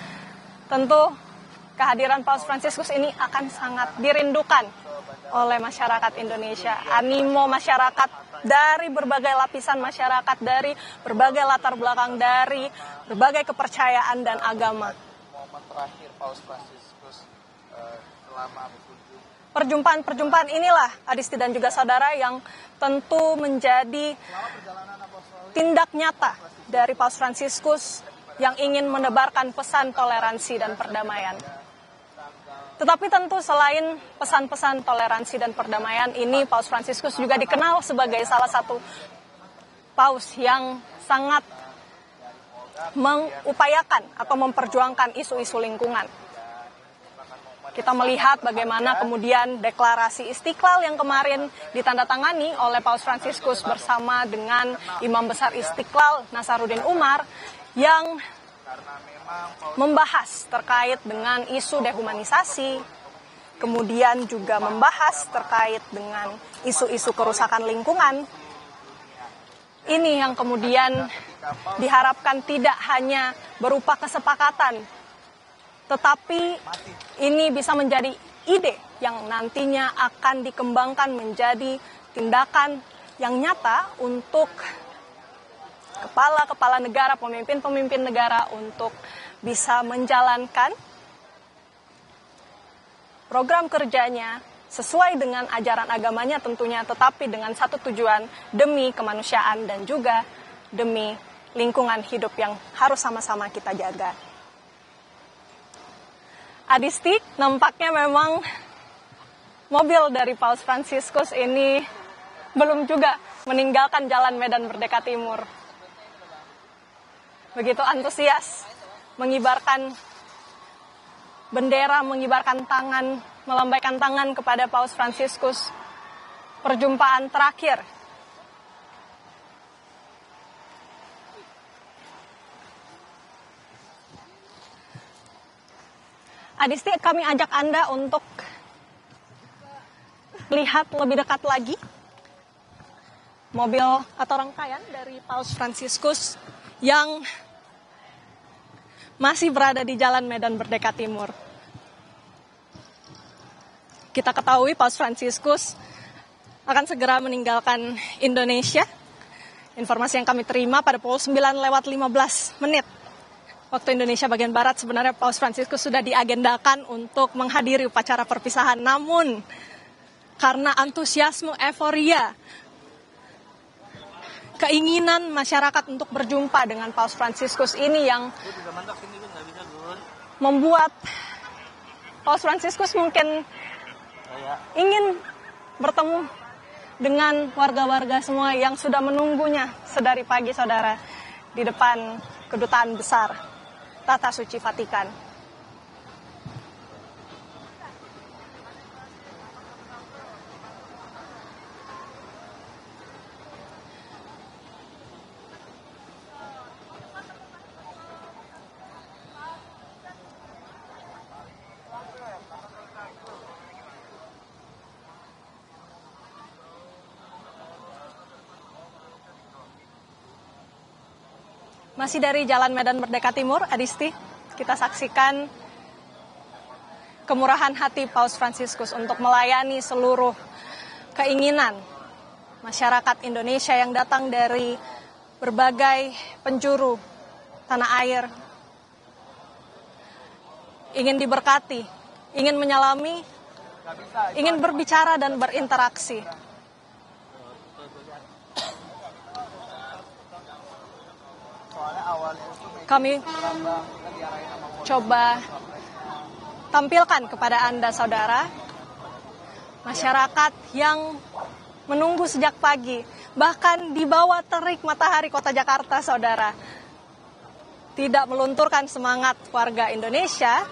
Tentu kehadiran Paus Fransiskus ini akan sangat dirindukan oleh masyarakat Indonesia. Animo masyarakat dari berbagai lapisan masyarakat, dari berbagai latar belakang, dari berbagai kepercayaan dan agama. Momen terakhir Paus Fransiskus selama berkunjung. Perjumpaan-perjumpaan inilah, Adisti dan juga saudara, yang tentu menjadi tindak nyata dari Paus Fransiskus yang ingin menebarkan pesan toleransi dan perdamaian. Tetapi tentu selain pesan-pesan toleransi dan perdamaian ini, Paus Fransiskus juga dikenal sebagai salah satu paus yang sangat mengupayakan atau memperjuangkan isu-isu lingkungan. Kita melihat bagaimana kemudian deklarasi Istiqlal yang kemarin ditandatangani oleh Paus Fransiskus bersama dengan Imam Besar Istiqlal Nasaruddin Umar yang membahas terkait dengan isu dehumanisasi, kemudian juga membahas terkait dengan isu-isu kerusakan lingkungan. Ini yang kemudian diharapkan tidak hanya berupa kesepakatan, tetapi ini bisa menjadi ide yang nantinya akan dikembangkan menjadi tindakan yang nyata untuk kepala-kepala negara, pemimpin-pemimpin negara untuk bisa menjalankan program kerjanya sesuai dengan ajaran agamanya tentunya, tetapi dengan satu tujuan, demi kemanusiaan dan juga demi lingkungan hidup yang harus sama-sama kita jaga. Adisti, nampaknya memang mobil dari Paus Fransiskus ini belum juga meninggalkan Jalan Medan Merdeka Timur. Begitu antusias, mengibarkan bendera, mengibarkan tangan, melambaikan tangan kepada Paus Fransiskus. Perjumpaan terakhir. Adisti, kami ajak Anda untuk melihat lebih dekat lagi mobil atau rangkaian dari Paus Fransiskus yang masih berada di Jalan Medan Merdeka Timur. Kita ketahui Paus Fransiskus akan segera meninggalkan Indonesia. Informasi yang kami terima pada pukul 9:15 waktu Indonesia bagian Barat, sebenarnya Paus Fransiskus sudah diagendakan untuk menghadiri upacara perpisahan. Namun karena antusiasme, euforia, keinginan masyarakat untuk berjumpa dengan Paus Fransiskus ini yang membuat Paus Fransiskus mungkin ingin bertemu dengan warga-warga semua yang sudah menunggunya sedari pagi, saudara, di depan Kedutaan Besar Tata Suci Vatikan. Masih dari Jalan Medan Merdeka Timur, Adisti, kita saksikan kemurahan hati Paus Fransiskus untuk melayani seluruh keinginan masyarakat Indonesia yang datang dari berbagai penjuru tanah air. Ingin diberkati, ingin menyalami, ingin berbicara dan berinteraksi. Kami coba tampilkan kepada Anda, saudara, masyarakat yang menunggu sejak pagi, bahkan di bawah terik matahari kota Jakarta, saudara, tidak melunturkan semangat warga Indonesia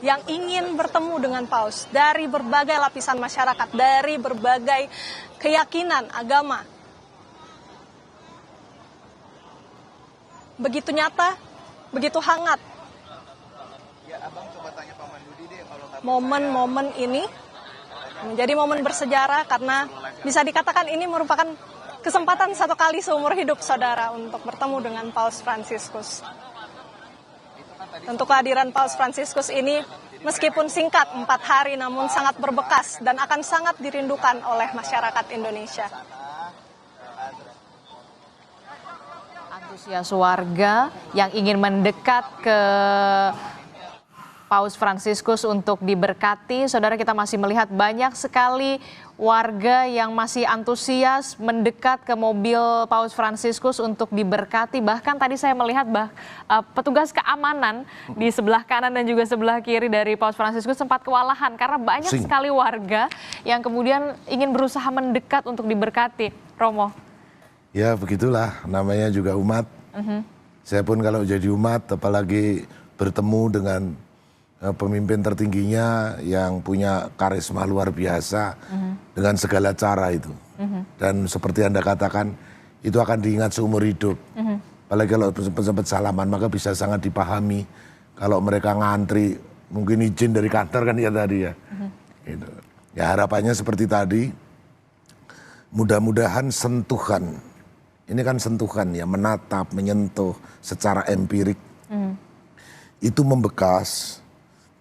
yang ingin bertemu dengan Paus dari berbagai lapisan masyarakat, dari berbagai keyakinan agama. Begitu nyata, begitu hangat. Momen-momen ini menjadi momen bersejarah karena bisa dikatakan ini merupakan kesempatan satu kali seumur hidup saudara untuk bertemu dengan Paus Fransiskus. Tentu kehadiran Paus Fransiskus ini meskipun singkat 4 hari namun sangat berbekas dan akan sangat dirindukan oleh masyarakat Indonesia. Antusias warga yang ingin mendekat ke Paus Fransiskus untuk diberkati. Saudara, kita masih melihat banyak sekali warga yang masih antusias mendekat ke mobil Paus Fransiskus untuk diberkati. Bahkan tadi saya melihat petugas keamanan di sebelah kanan dan juga sebelah kiri dari Paus Fransiskus sempat kewalahan karena banyak sekali warga yang kemudian ingin berusaha mendekat untuk diberkati. Romo. Ya begitulah, namanya juga umat. Saya pun kalau jadi umat, apalagi bertemu dengan pemimpin tertingginya yang punya karisma luar biasa dengan segala cara itu. Dan seperti Anda katakan, itu akan diingat seumur hidup. Apalagi kalau sempat salaman, maka bisa sangat dipahami. Kalau mereka ngantri, mungkin izin dari kantor kan ya tadi ya. Gitu. Ya harapannya seperti tadi, mudah-mudahan sentuhan, ini kan sentuhan ya, menatap, menyentuh secara empirik. Itu membekas,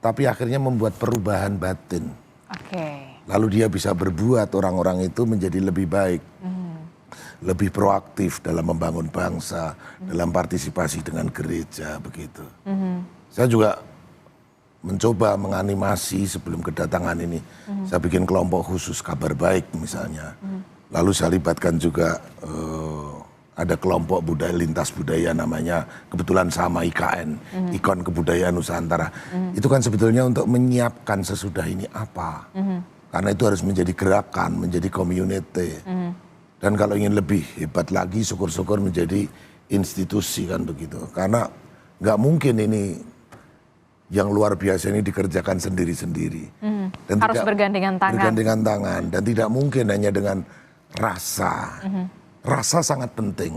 tapi akhirnya membuat perubahan batin. Lalu dia bisa berbuat orang-orang itu menjadi lebih baik, lebih proaktif dalam membangun bangsa, dalam partisipasi dengan gereja, begitu. Saya juga mencoba menganimasi sebelum kedatangan ini. Saya bikin kelompok khusus kabar baik misalnya. Lalu saya libatkan juga ada kelompok budaya lintas budaya namanya, kebetulan sama IKN, Ikon Kebudayaan Nusantara. Itu kan sebetulnya untuk menyiapkan sesudah ini apa. Karena itu harus menjadi gerakan, menjadi community. Dan kalau ingin lebih hebat lagi, syukur-syukur menjadi institusi kan begitu. Karena nggak mungkin ini yang luar biasa ini dikerjakan sendiri-sendiri. Dan harus bergandengan tangan. Bergandengan tangan. Dan tidak mungkin hanya dengan rasa. Rasa sangat penting.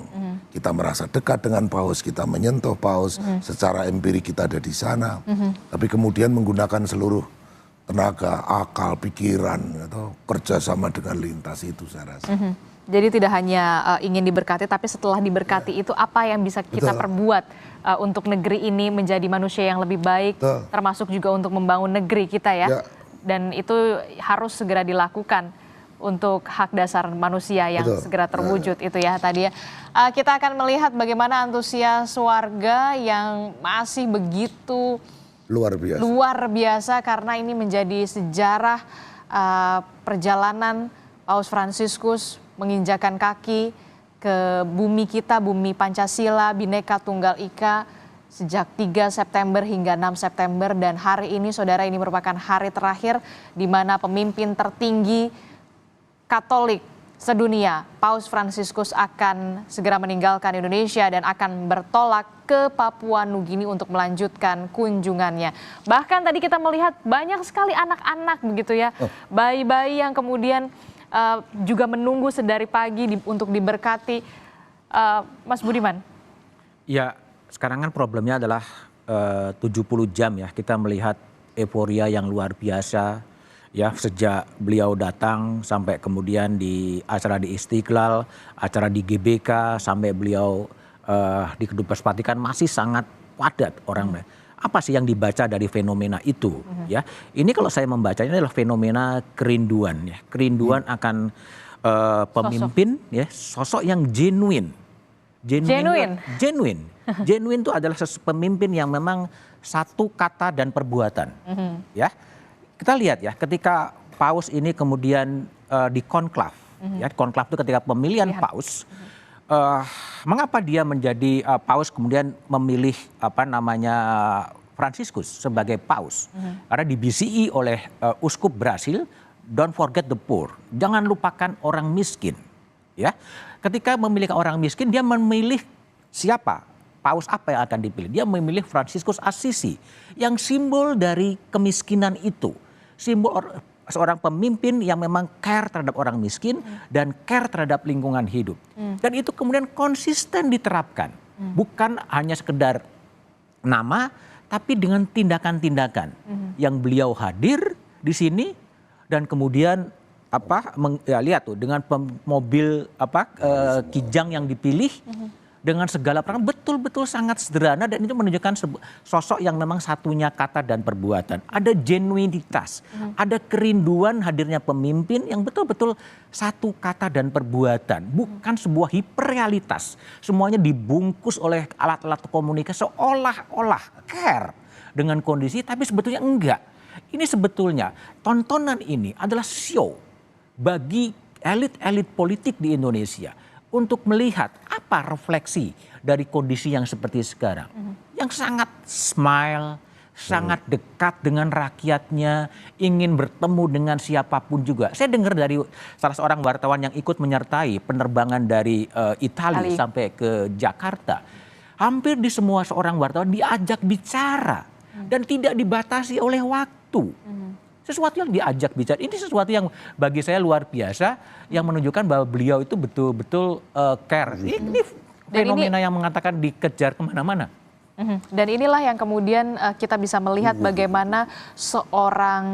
Kita merasa dekat dengan Paus, kita menyentuh Paus, secara empirik kita ada di sana. Tapi kemudian menggunakan seluruh tenaga, akal, pikiran, atau kerjasama dengan lintas itu saya rasa. Jadi tidak hanya ingin diberkati, tapi setelah diberkati itu apa yang bisa kita perbuat untuk negeri ini menjadi manusia yang lebih baik, termasuk juga untuk membangun negeri kita ya. Dan itu harus segera dilakukan untuk hak dasar manusia yang segera terwujud itu ya tadi ya. Kita akan melihat bagaimana antusias warga yang masih begitu luar biasa karena ini menjadi sejarah perjalanan Paus Fransiskus menginjakan kaki ke bumi kita, bumi Pancasila, Bhinneka Tunggal Ika sejak 3 September hingga 6 September dan hari ini saudara ini merupakan hari terakhir di mana pemimpin tertinggi Katolik sedunia, Paus Fransiskus akan segera meninggalkan Indonesia dan akan bertolak ke Papua Nugini untuk melanjutkan kunjungannya. Bahkan tadi kita melihat banyak sekali anak-anak begitu ya, bayi-bayi yang kemudian juga menunggu sedari pagi untuk diberkati. Mas Budiman. Ya, sekarang kan problemnya adalah 70 jam ya, kita melihat euforia yang luar biasa. Ya, sejak beliau datang sampai kemudian di acara di Istiqlal, acara di GBK, sampai beliau di Kedubes Vatikan masih sangat padat orang. Apa sih yang dibaca dari fenomena itu? Ya, ini kalau saya membacanya adalah fenomena kerinduan ya, kerinduan akan pemimpin ya, sosok yang genuine. Genuine itu adalah pemimpin yang memang satu kata dan perbuatan. Ya. Kita lihat ya, ketika Paus ini kemudian di konklav, ya konklav itu ketika pemilihan Paus, mengapa dia menjadi Paus kemudian memilih Fransiskus sebagai Paus? Karena di BCI oleh Uskup Brasil, don't forget the poor, jangan lupakan orang miskin. Ya, ketika memilih orang miskin, dia memilih siapa? paus apa yang akan dipilih? Dia memilih Fransiskus Assisi yang simbol dari kemiskinan itu. Simbol seorang pemimpin yang memang care terhadap orang miskin dan care terhadap lingkungan hidup. Dan itu kemudian konsisten diterapkan. Bukan hanya sekedar nama, tapi dengan tindakan-tindakan yang beliau hadir di sini dan kemudian lihat tuh dengan mobil kijang yang dipilih dengan segala peran betul-betul sangat sederhana dan itu menunjukkan sosok yang memang satunya kata dan perbuatan. Ada genuinitas, ada kerinduan hadirnya pemimpin yang betul-betul satu kata dan perbuatan, bukan sebuah hiperrealitas. Semuanya dibungkus oleh alat-alat komunikasi seolah-olah care dengan kondisi, tapi sebetulnya enggak. Ini sebetulnya tontonan ini adalah show bagi elit-elit politik di Indonesia untuk melihat apa refleksi dari kondisi yang seperti sekarang. Yang sangat smile, sangat dekat dengan rakyatnya, ingin bertemu dengan siapapun juga. Saya dengar dari salah seorang wartawan yang ikut menyertai penerbangan dari Italia sampai ke Jakarta. Hampir di semua seorang wartawan diajak bicara dan tidak dibatasi oleh waktu. Sesuatu yang diajak bicara, ini sesuatu yang bagi saya luar biasa, yang menunjukkan bahwa beliau itu betul-betul care. Ini fenomena yang mengatakan dikejar kemana-mana. Dan inilah yang kemudian kita bisa melihat bagaimana seorang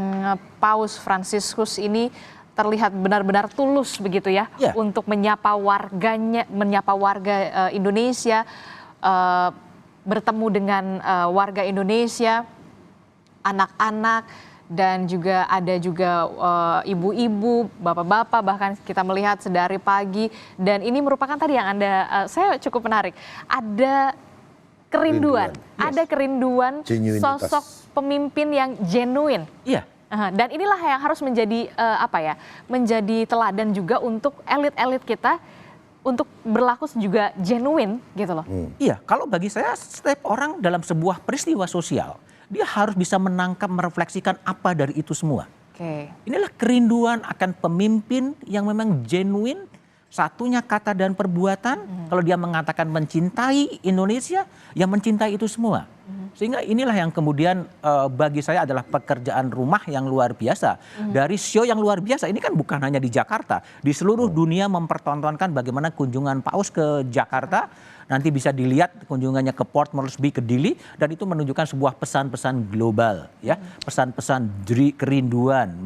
Paus Fransiskus ini terlihat benar-benar tulus begitu ya, untuk menyapa warganya, menyapa warga Indonesia, bertemu dengan warga Indonesia, anak-anak. Dan juga ada juga ibu-ibu, bapak-bapak, bahkan kita melihat sedari pagi. Dan ini merupakan tadi yang saya cukup menarik. Ada kerinduan, ada kerinduan sosok pemimpin yang genuine. Iya. Dan inilah yang harus menjadi menjadi teladan juga untuk elit-elit kita untuk berlaku juga genuine gitu loh. Iya, kalau bagi saya setiap orang dalam sebuah peristiwa sosial dia harus bisa menangkap, merefleksikan apa dari itu semua. Inilah kerinduan akan pemimpin yang memang genuine, satunya kata dan perbuatan. Kalau dia mengatakan mencintai Indonesia, ya mencintai itu semua. Sehingga inilah yang kemudian bagi saya adalah pekerjaan rumah yang luar biasa. Dari show yang luar biasa, ini kan bukan hanya di Jakarta. Di seluruh dunia mempertontonkan bagaimana kunjungan Paus ke Jakarta. Nanti bisa dilihat kunjungannya ke Port Moresby, ke Dili, dan itu menunjukkan sebuah pesan-pesan global, ya, pesan-pesan kerinduan,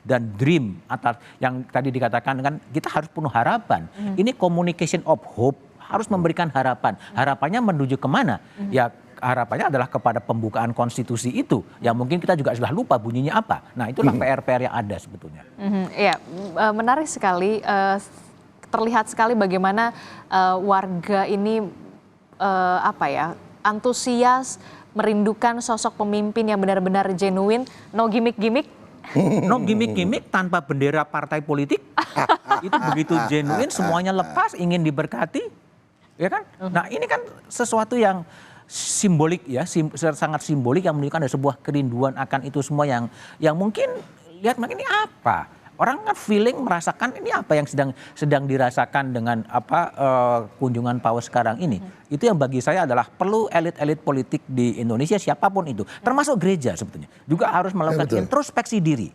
dan dream, atas yang tadi dikatakan kan kita harus penuh harapan. Ini communication of hope, harus memberikan harapan. Harapannya menuju kemana? Ya harapannya adalah kepada pembukaan konstitusi itu, yang mungkin kita juga sudah lupa bunyinya apa. Nah itulah PR-PR yang ada sebetulnya. Iya, menarik sekali. Terlihat sekali bagaimana warga ini antusias, merindukan sosok pemimpin yang benar-benar genuine, no gimmick-gimmick. No gimmick-gimmick tanpa bendera partai politik. Itu begitu genuine, semuanya lepas, ingin diberkati, ya kan? Nah ini kan sesuatu yang simbolik ya, sangat simbolik yang menunjukkan ada sebuah kerinduan akan itu semua yang mungkin lihat ini apa? Orang kan feeling merasakan ini apa yang sedang dirasakan dengan kunjungan Paus sekarang ini. Itu yang bagi saya adalah perlu elit-elit politik di Indonesia siapapun itu, termasuk gereja sebetulnya juga harus melakukan introspeksi diri.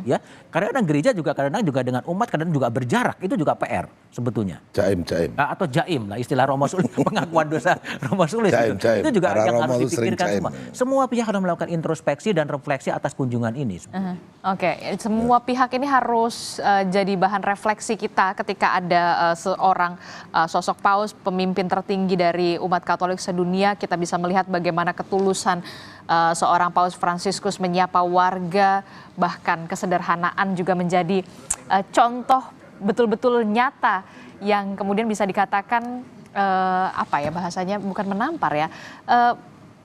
Ya, kadang-kadang gereja juga dengan umat kadang juga berjarak, itu juga PR sebetulnya. Jaim. Atau jaim lah istilah Romo Sulis, pengakuan dosa Romo Sulis. Itu juga yang harus dipikirkan semua. Semua pihak harus melakukan introspeksi dan refleksi atas kunjungan ini. Semua pihak ini harus jadi bahan refleksi kita ketika ada seorang sosok Paus, pemimpin tertinggi dari umat Katolik sedunia. Kita bisa melihat bagaimana ketulusan seorang Paus Fransiskus menyapa warga, bahkan kesederhanaan juga menjadi contoh betul-betul nyata yang kemudian bisa dikatakan bahasanya bukan menampar ya,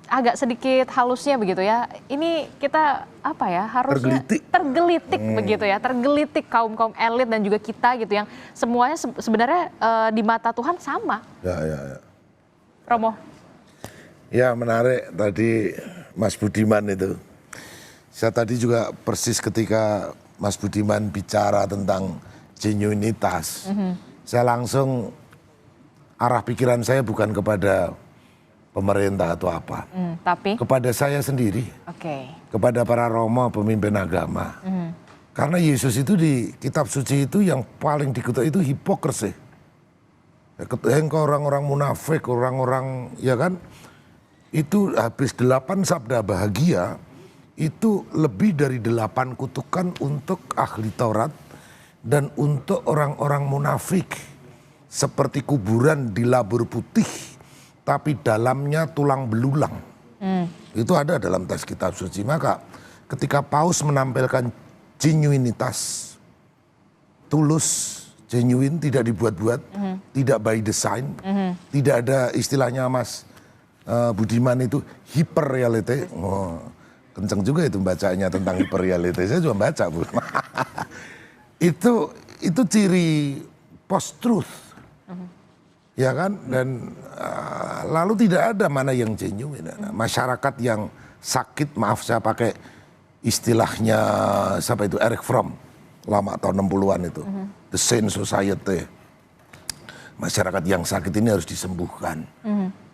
agak sedikit halusnya begitu ya. Ini kita harusnya tergelitik begitu ya, tergelitik kaum elit dan juga kita gitu yang semuanya sebenarnya di mata Tuhan sama. Ya. Romo. Ya menarik tadi Mas Budiman itu. Saya tadi juga persis ketika Mas Budiman bicara tentang genuinitas. Saya langsung arah pikiran saya bukan kepada pemerintah atau apa. Tapi? Kepada saya sendiri, kepada para romo pemimpin agama. Karena Yesus itu di kitab suci itu yang paling dikutuk itu hipokrisi. Engkau orang-orang munafik, orang-orang, ya kan, itu habis 8 sabda bahagia, itu lebih dari 8 kutukan untuk ahli Taurat dan untuk orang-orang munafik. Seperti kuburan di labur putih, tapi dalamnya tulang belulang. Itu ada dalam teks kitab suci. Maka ketika Paus menampilkan genuinitas, tulus, genuine, tidak dibuat-buat, tidak by design, tidak ada istilahnya Mas Budiman itu hiperreality. Oh, kenceng juga itu bacanya tentang hiperreality. Saya juga baca, Bu. Itu ciri post-truth. Ya kan? Dan lalu tidak ada mana yang genuine. Masyarakat yang sakit, maaf saya pakai istilahnya siapa itu, Erich Fromm, lama tahun 60-an itu. The Sane Society. Masyarakat yang sakit ini harus disembuhkan.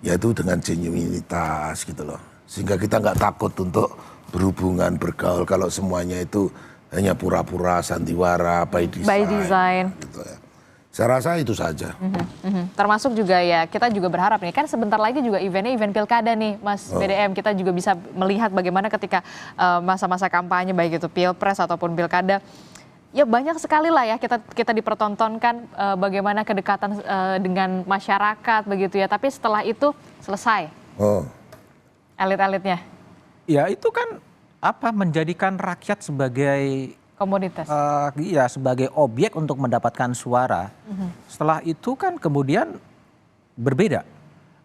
Yaitu dengan genuinitas gitu loh. Sehingga kita nggak takut untuk berhubungan, bergaul kalau semuanya itu hanya pura-pura, sandiwara, by design. Gitu ya. Saya rasa itu saja. Termasuk juga ya, kita juga berharap nih, kan sebentar lagi juga eventnya event pilkada nih Mas BDM. Kita juga bisa melihat bagaimana ketika masa-masa kampanye, baik itu pilpres ataupun pilkada. Ya banyak sekali lah ya kita dipertontonkan bagaimana kedekatan dengan masyarakat begitu ya. Tapi setelah itu selesai. Elit-elitnya. Ya itu kan menjadikan rakyat sebagai komoditas. Iya, sebagai objek untuk mendapatkan suara. Setelah itu kan kemudian berbeda.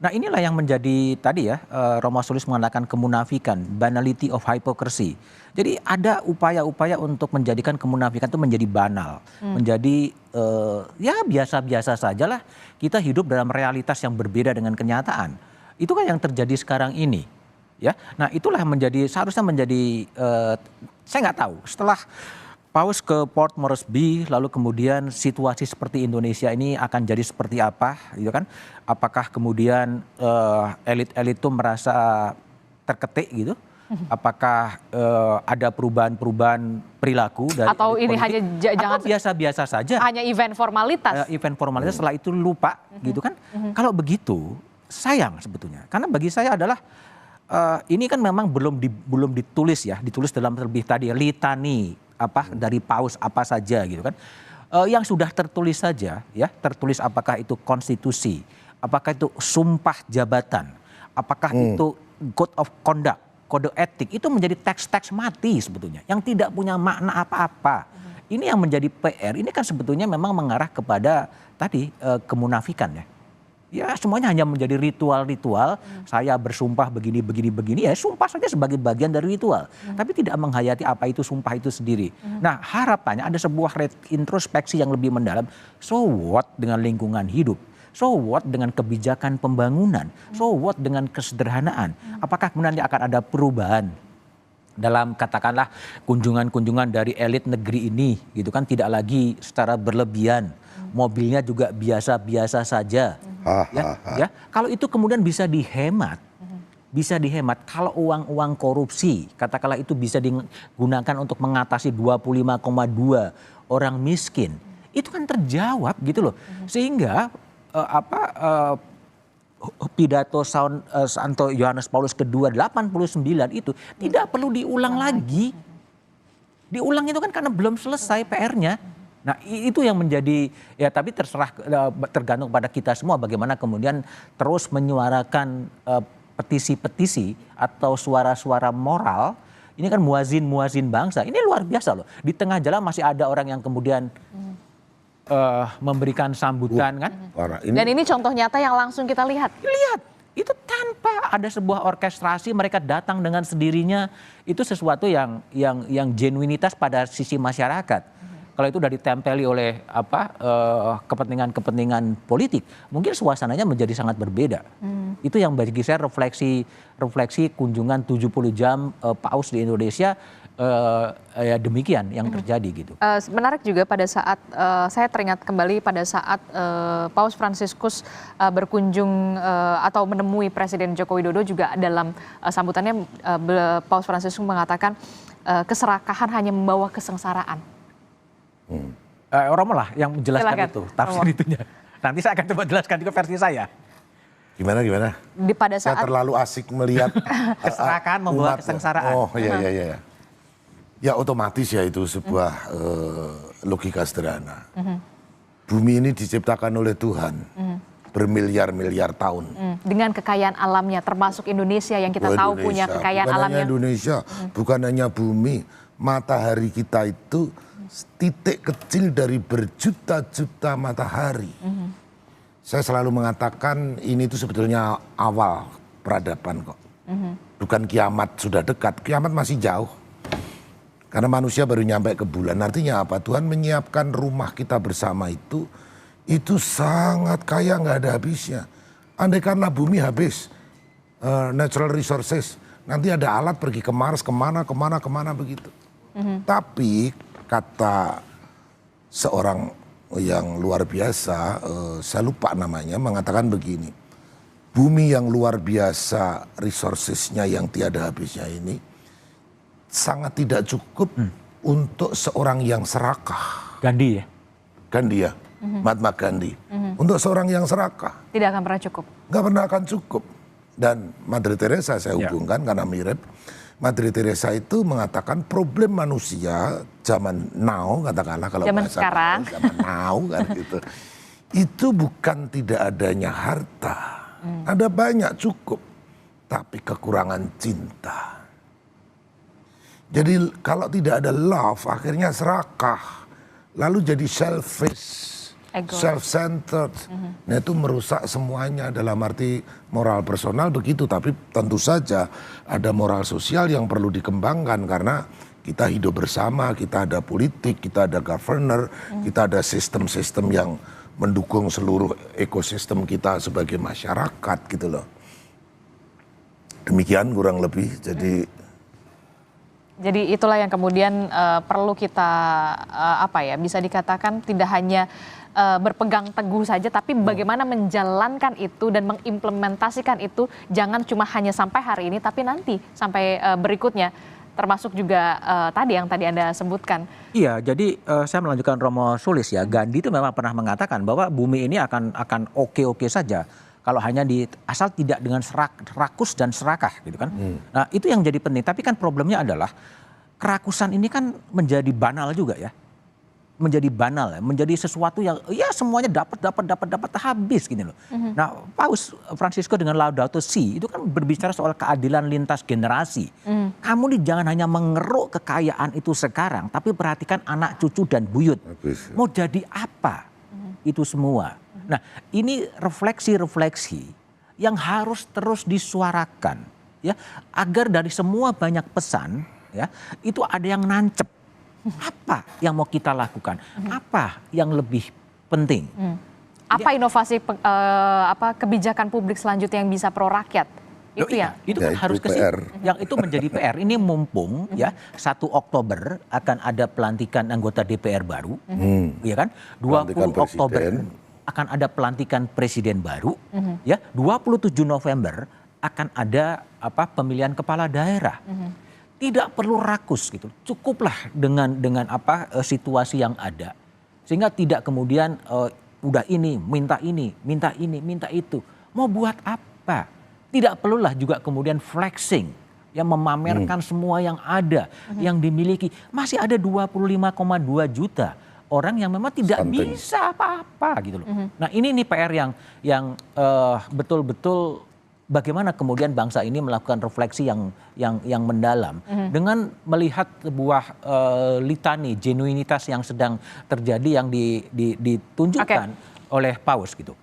Nah inilah yang menjadi tadi ya, Romo Sulis mengatakan kemunafikan, banality of hypocrisy. Jadi ada upaya-upaya untuk menjadikan kemunafikan itu menjadi banal. Menjadi ya biasa-biasa sajalah, kita hidup dalam realitas yang berbeda dengan kenyataan. Itu kan yang terjadi sekarang ini. Ya, nah itulah yang seharusnya menjadi, saya nggak tahu setelah Paus ke Port Moresby, lalu kemudian situasi seperti Indonesia ini akan jadi seperti apa, gitu kan? Apakah kemudian elit-elit itu merasa terketik gitu? Apakah ada perubahan-perubahan perilaku dari atau ini politik? hanya jangan biasa-biasa saja? Hanya event formalitas. Event formalitas setelah itu lupa, gitu kan? Kalau begitu sayang sebetulnya, karena bagi saya adalah ini kan memang belum ditulis ya, ditulis dalam terlebih tadi litani dari Paus apa saja gitu kan. Yang sudah tertulis saja ya, tertulis apakah itu konstitusi, apakah itu sumpah jabatan, apakah itu code of conduct, kode etik, itu menjadi teks-teks mati sebetulnya yang tidak punya makna apa-apa. Ini yang menjadi PR, ini kan sebetulnya memang mengarah kepada tadi kemunafikan ya. Ya semuanya hanya menjadi ritual-ritual, saya bersumpah begini, ya sumpah saja sebagai bagian dari ritual. Tapi tidak menghayati apa itu sumpah itu sendiri. Nah harapannya ada sebuah introspeksi yang lebih mendalam, so what dengan lingkungan hidup? So what dengan kebijakan pembangunan? So what dengan kesederhanaan? Apakah kemudian akan ada perubahan dalam katakanlah kunjungan-kunjungan dari elit negeri ini gitu kan, tidak lagi secara berlebihan. Mobilnya juga biasa-biasa saja. Ya, kalau itu kemudian bisa dihemat, kalau uang-uang korupsi, katakanlah itu bisa digunakan untuk mengatasi 25,2 orang miskin, itu kan terjawab gitu loh. Sehingga pidato Santo Yohanes Paulus kedua 89 itu tidak perlu diulang lagi. Diulang itu kan karena belum selesai PR-nya. Nah itu yang menjadi, ya tapi tergantung pada kita semua bagaimana kemudian terus menyuarakan petisi-petisi atau suara-suara moral. Ini kan muazin bangsa, ini luar biasa loh. Di tengah jalan masih ada orang yang kemudian memberikan sambutan kan. Dan ini contoh nyata yang langsung kita lihat. Itu tanpa ada sebuah orkestrasi, mereka datang dengan sendirinya. Itu sesuatu yang genuinitas pada sisi masyarakat. Kalau itu sudah ditempeli oleh kepentingan-kepentingan politik, mungkin suasananya menjadi sangat berbeda. Itu yang bagi saya refleksi kunjungan 70 jam Paus di Indonesia. Ya demikian yang terjadi gitu. Menarik juga pada saat saya teringat kembali pada saat Paus Fransiskus berkunjung atau menemui Presiden Joko Widodo, juga dalam sambutannya Paus Fransiskus mengatakan keserakahan hanya membawa kesengsaraan. Romo lah yang menjelaskan. Silakan, itu tafsir itunya. Nanti saya akan coba jelaskan juga versi saya. Gimana? Pada saat saya terlalu asik melihat keserakahan membawa kesengsaraan. Oh iya. Ya otomatis ya itu sebuah logika sederhana. Bumi ini diciptakan oleh Tuhan bermiliar-miliar tahun. Dengan kekayaan alamnya, termasuk Indonesia yang kita tahu punya kekayaan bukan alamnya. Hanya Indonesia, bukan hanya bumi. Matahari kita itu titik kecil dari berjuta-juta matahari. Saya selalu mengatakan ini itu sebetulnya awal peradaban kok. Bukan kiamat sudah dekat, kiamat masih jauh. Karena manusia baru nyampe ke bulan. Artinya apa? Tuhan menyiapkan rumah kita bersama itu sangat kaya, nggak ada habisnya. Andaikanlah bumi habis natural resources, nanti ada alat pergi ke Mars, kemana begitu. Tapi kata seorang yang luar biasa, saya lupa namanya, mengatakan begini. Bumi yang luar biasa resourcesnya yang tiada habisnya ini sangat tidak cukup untuk seorang yang serakah. Gandhi ya? Gandhi ya, Mahatma Gandhi. Untuk seorang yang serakah. Tidak akan pernah cukup. Nggak pernah akan cukup. Dan Mother Teresa saya hubungkan karena mirip. Mother Teresa itu mengatakan problem manusia zaman now, katakanlah kalau zaman sekarang. Zaman now kan gitu. Itu bukan tidak adanya harta. Ada banyak cukup. Tapi kekurangan cinta. Jadi kalau tidak ada love, akhirnya serakah. Lalu jadi selfish, self-centered. Nah itu merusak semuanya dalam arti moral personal begitu. Tapi tentu saja ada moral sosial yang perlu dikembangkan. Karena kita hidup bersama, kita ada politik, kita ada governor, kita ada sistem-sistem yang mendukung seluruh ekosistem kita sebagai masyarakat gitu loh. Demikian kurang lebih, Jadi itulah yang kemudian perlu kita bisa dikatakan tidak hanya berpegang teguh saja, tapi bagaimana menjalankan itu dan mengimplementasikan itu, jangan cuma hanya sampai hari ini, tapi nanti sampai berikutnya, termasuk juga tadi yang tadi Anda sebutkan. Iya, jadi saya melanjutkan Romo Sulis ya. Gandhi itu memang pernah mengatakan bahwa bumi ini akan oke-oke saja kalau hanya asal tidak dengan rakus dan serakah gitu kan. Nah itu yang jadi penting, tapi kan problemnya adalah kerakusan ini kan menjadi banal juga ya. Menjadi banal ya, menjadi sesuatu yang ya semuanya dapat habis gini loh. Nah Paus Fransiskus dengan Laudato Si itu kan berbicara soal keadilan lintas generasi. Kamu jangan hanya mengeruk kekayaan itu sekarang, tapi perhatikan anak cucu dan buyut. Mau jadi apa itu semua. Nah ini refleksi yang harus terus disuarakan ya, agar dari semua banyak pesan ya itu ada yang nancep. Apa yang mau kita lakukan? Apa yang lebih penting? Apa inovasi kebijakan publik selanjutnya yang bisa pro rakyat? Itu ya? Itu kan harus ke situ. Yang itu menjadi PR. Ini mumpung ya 1 Oktober akan ada pelantikan anggota DPR baru, ya kan? 20 Oktober akan ada pelantikan presiden baru, ya. 27 November akan ada pemilihan kepala daerah. Tidak perlu rakus gitu, cukuplah dengan situasi yang ada, sehingga tidak kemudian udah minta itu, mau buat apa? Tidak perlulah juga kemudian flexing, yang memamerkan semua yang ada, yang dimiliki. Masih ada 25,2 juta orang yang memang tidak bisa apa-apa gitu loh. Nah ini nih PR yang betul-betul bagaimana kemudian bangsa ini melakukan refleksi yang mendalam dengan melihat sebuah litani genuinitas yang sedang terjadi yang ditunjukkan oleh Paus gitu.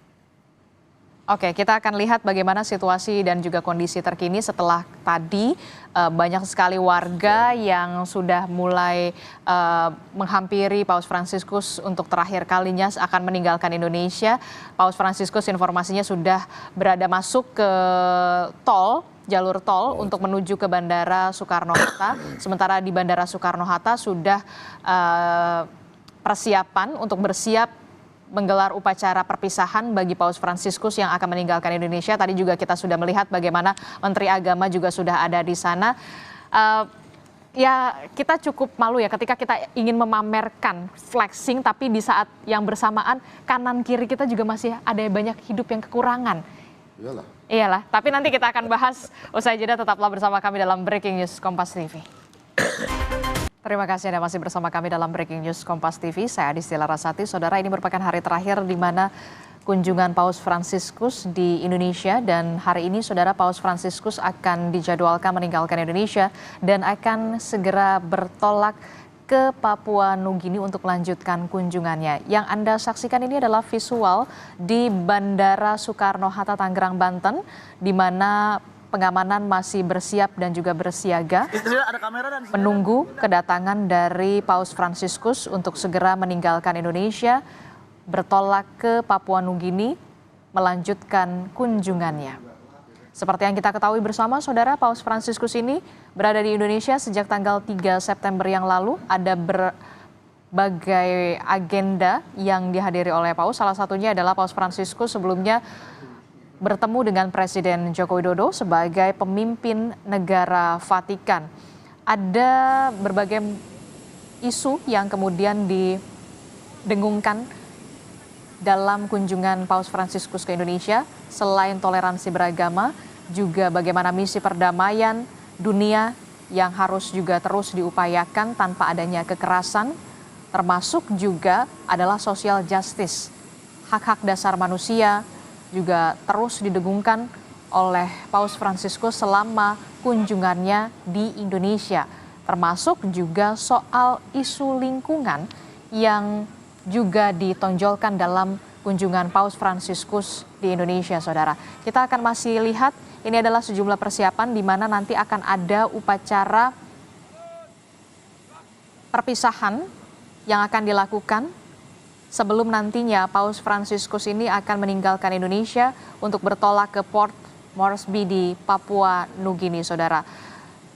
Oke, kita akan lihat bagaimana situasi dan juga kondisi terkini setelah tadi banyak sekali warga yang sudah mulai menghampiri Paus Fransiskus untuk terakhir kalinya akan meninggalkan Indonesia. Paus Fransiskus informasinya sudah berada masuk ke jalur tol untuk menuju ke Bandara Soekarno-Hatta. Sementara di Bandara Soekarno-Hatta sudah persiapan untuk bersiap menggelar upacara perpisahan bagi Paus Fransiskus yang akan meninggalkan Indonesia. Tadi juga kita sudah melihat bagaimana Menteri Agama juga sudah ada di sana. Ya kita cukup malu ya ketika kita ingin memamerkan flexing, tapi di saat yang bersamaan kanan kiri kita juga masih ada banyak hidup yang kekurangan. Iyalah, tapi nanti kita akan bahas usai jeda. Tetaplah bersama kami dalam Breaking News Kompas TV. Terima kasih Anda masih bersama kami dalam Breaking News Kompas TV. Saya Adistila Rasati. Saudara, ini merupakan hari terakhir di mana kunjungan Paus Fransiskus di Indonesia, dan hari ini Saudara, Paus Fransiskus akan dijadwalkan meninggalkan Indonesia dan akan segera bertolak ke Papua Nugini untuk melanjutkan kunjungannya. Yang Anda saksikan ini adalah visual di Bandara Soekarno-Hatta, Tangerang, Banten, di mana pengamanan masih bersiap dan juga bersiaga menunggu kedatangan dari Paus Fransiskus untuk segera meninggalkan Indonesia, bertolak ke Papua Nugini, melanjutkan kunjungannya. Seperti yang kita ketahui bersama, Saudara, Paus Fransiskus ini berada di Indonesia sejak tanggal 3 September yang lalu. Ada berbagai agenda yang dihadiri oleh Paus. Salah satunya adalah Paus Fransiskus sebelumnya bertemu dengan Presiden Joko Widodo sebagai pemimpin negara Vatikan. Ada berbagai isu yang kemudian didengungkan dalam kunjungan Paus Fransiskus ke Indonesia, selain toleransi beragama, juga bagaimana misi perdamaian dunia yang harus juga terus diupayakan tanpa adanya kekerasan, termasuk juga adalah social justice, hak-hak dasar manusia, juga terus didengungkan oleh Paus Fransiskus selama kunjungannya di Indonesia, termasuk juga soal isu lingkungan yang juga ditonjolkan dalam kunjungan Paus Fransiskus di Indonesia, Saudara. Kita akan masih lihat, ini adalah sejumlah persiapan di mana nanti akan ada upacara perpisahan yang akan dilakukan sebelum nantinya Paus Fransiskus ini akan meninggalkan Indonesia untuk bertolak ke Port Moresby di Papua Nugini, Saudara.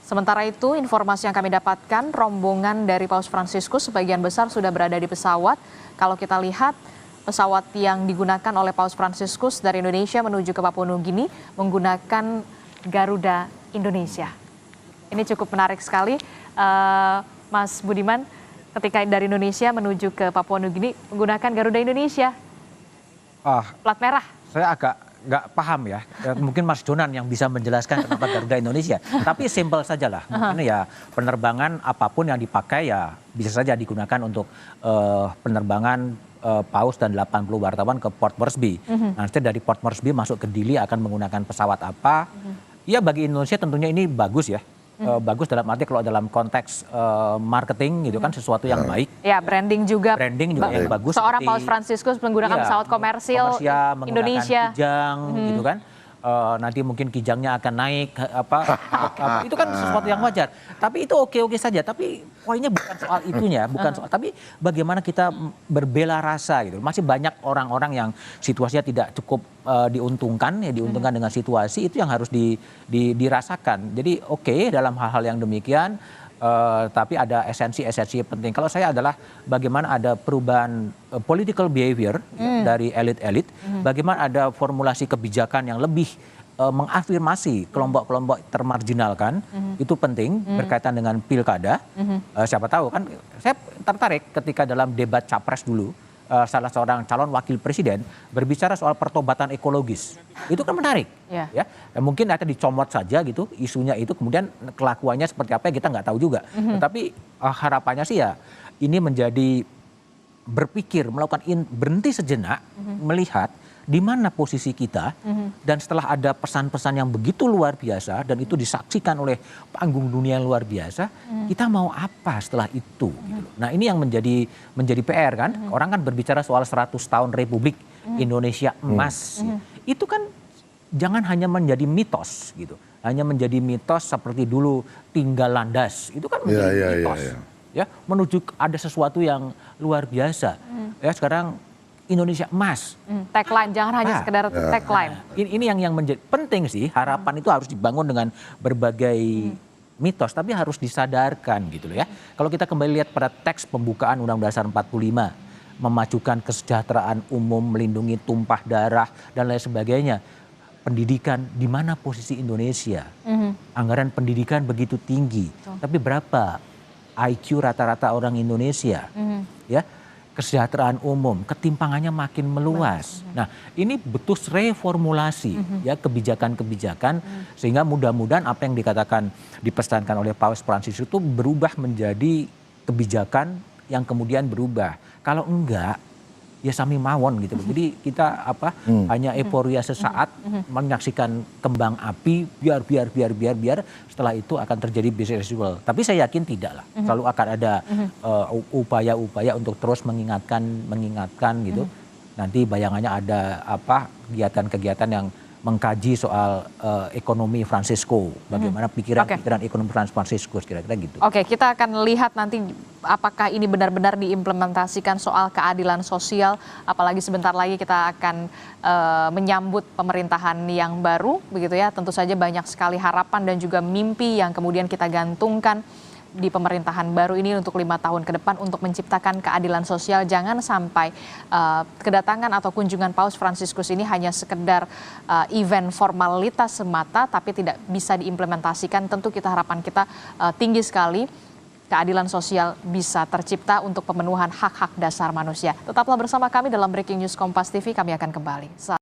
Sementara itu, informasi yang kami dapatkan, rombongan dari Paus Fransiskus sebagian besar sudah berada di pesawat. Kalau kita lihat, pesawat yang digunakan oleh Paus Fransiskus dari Indonesia menuju ke Papua Nugini menggunakan Garuda Indonesia. Ini cukup menarik sekali, Mas Budiman. Ketika dari Indonesia menuju ke Papua Nugini menggunakan Garuda Indonesia, plat merah. Saya agak nggak paham ya. Mungkin Mas Jonan yang bisa menjelaskan kenapa Garuda Indonesia. Tapi simpel saja lah. Mungkin ya penerbangan apapun yang dipakai ya bisa saja digunakan untuk penerbangan Paus dan 80 wartawan ke Port Moresby. Nanti dari Port Moresby masuk ke Dili akan menggunakan pesawat apa. Ya bagi Indonesia tentunya ini bagus ya. Bagus dalam arti kalau dalam konteks marketing gitu kan, sesuatu yang baik. Ya, branding juga yang bagus. Seorang Paus Fransiskus menggunakan pesawat komersil Indonesia. Kijang gitu kan. Nanti mungkin kijangnya akan naik itu kan sesuatu yang wajar. Tapi itu oke-oke saja. Tapi poinnya bukan soal itunya, bukan soal. Tapi bagaimana kita berbela rasa gitu. Masih banyak orang-orang yang situasinya tidak cukup diuntungkan dengan situasi itu yang harus dirasakan. Jadi oke, dalam hal-hal yang demikian. Tapi ada esensi-esensi penting. Kalau saya adalah bagaimana ada perubahan political behavior dari elit-elit, bagaimana ada formulasi kebijakan yang lebih mengafirmasi kelompok-kelompok termarginalkan, itu penting berkaitan dengan pilkada. Siapa tahu kan, saya tertarik ketika dalam debat capres dulu, salah seorang calon wakil presiden berbicara soal pertobatan ekologis. Itu kan menarik. Ya. Mungkin akan dicomot saja gitu isunya itu, kemudian kelakuannya seperti apa kita nggak tahu juga. Tetapi harapannya sih ya ini menjadi berpikir, melakukan berhenti sejenak, melihat di mana posisi kita, dan setelah ada pesan-pesan yang begitu luar biasa dan itu disaksikan oleh panggung dunia yang luar biasa, kita mau apa setelah itu? Gitu. Nah ini yang menjadi PR kan, orang kan berbicara soal 100 tahun Republik Indonesia emas. Itu kan jangan hanya menjadi mitos gitu. Hanya menjadi mitos seperti dulu tinggal landas. Itu kan menjadi mitos. Ya, menuju ada sesuatu yang luar biasa. Ya, sekarang Indonesia emas. Tagline, jangan hanya sekedar tagline. Ini yang menjadi penting sih, harapan itu harus dibangun dengan berbagai mitos, tapi harus disadarkan gitu loh ya. Kalau kita kembali lihat pada teks pembukaan Undang-Undang Dasar 45, memajukan kesejahteraan umum, melindungi tumpah darah, dan lain sebagainya. Pendidikan, di mana posisi Indonesia? Anggaran pendidikan begitu tinggi, tapi berapa IQ rata-rata orang Indonesia? Ya. Kesejahteraan umum, ketimpangannya makin meluas. Nah, ini butuh reformulasi ya kebijakan-kebijakan sehingga mudah-mudahan apa yang dikatakan dipesankan oleh Paus Francis itu berubah menjadi kebijakan yang kemudian berubah. Kalau enggak, ya sami mawon gitu. Jadi kita hanya euforia sesaat menyaksikan kembang api biar setelah itu akan terjadi business as usual. Tapi saya yakin tidak lah. Selalu akan ada upaya-upaya untuk terus mengingatkan gitu. Nanti bayangannya ada kegiatan-kegiatan yang mengkaji soal ekonomi Francisco, bagaimana pikiran ekonomi Francisco kira-kira gitu. Oke, kita akan lihat nanti apakah ini benar-benar diimplementasikan soal keadilan sosial, apalagi sebentar lagi kita akan menyambut pemerintahan yang baru, begitu ya. Tentu saja banyak sekali harapan dan juga mimpi yang kemudian kita gantungkan di pemerintahan baru ini untuk 5 tahun ke depan untuk menciptakan keadilan sosial. Jangan sampai kedatangan atau kunjungan Paus Franciscus ini hanya sekedar event formalitas semata tapi tidak bisa diimplementasikan. Tentu harapan kita tinggi sekali keadilan sosial bisa tercipta untuk pemenuhan hak-hak dasar manusia. Tetaplah bersama kami dalam Breaking News Kompas TV, kami akan kembali.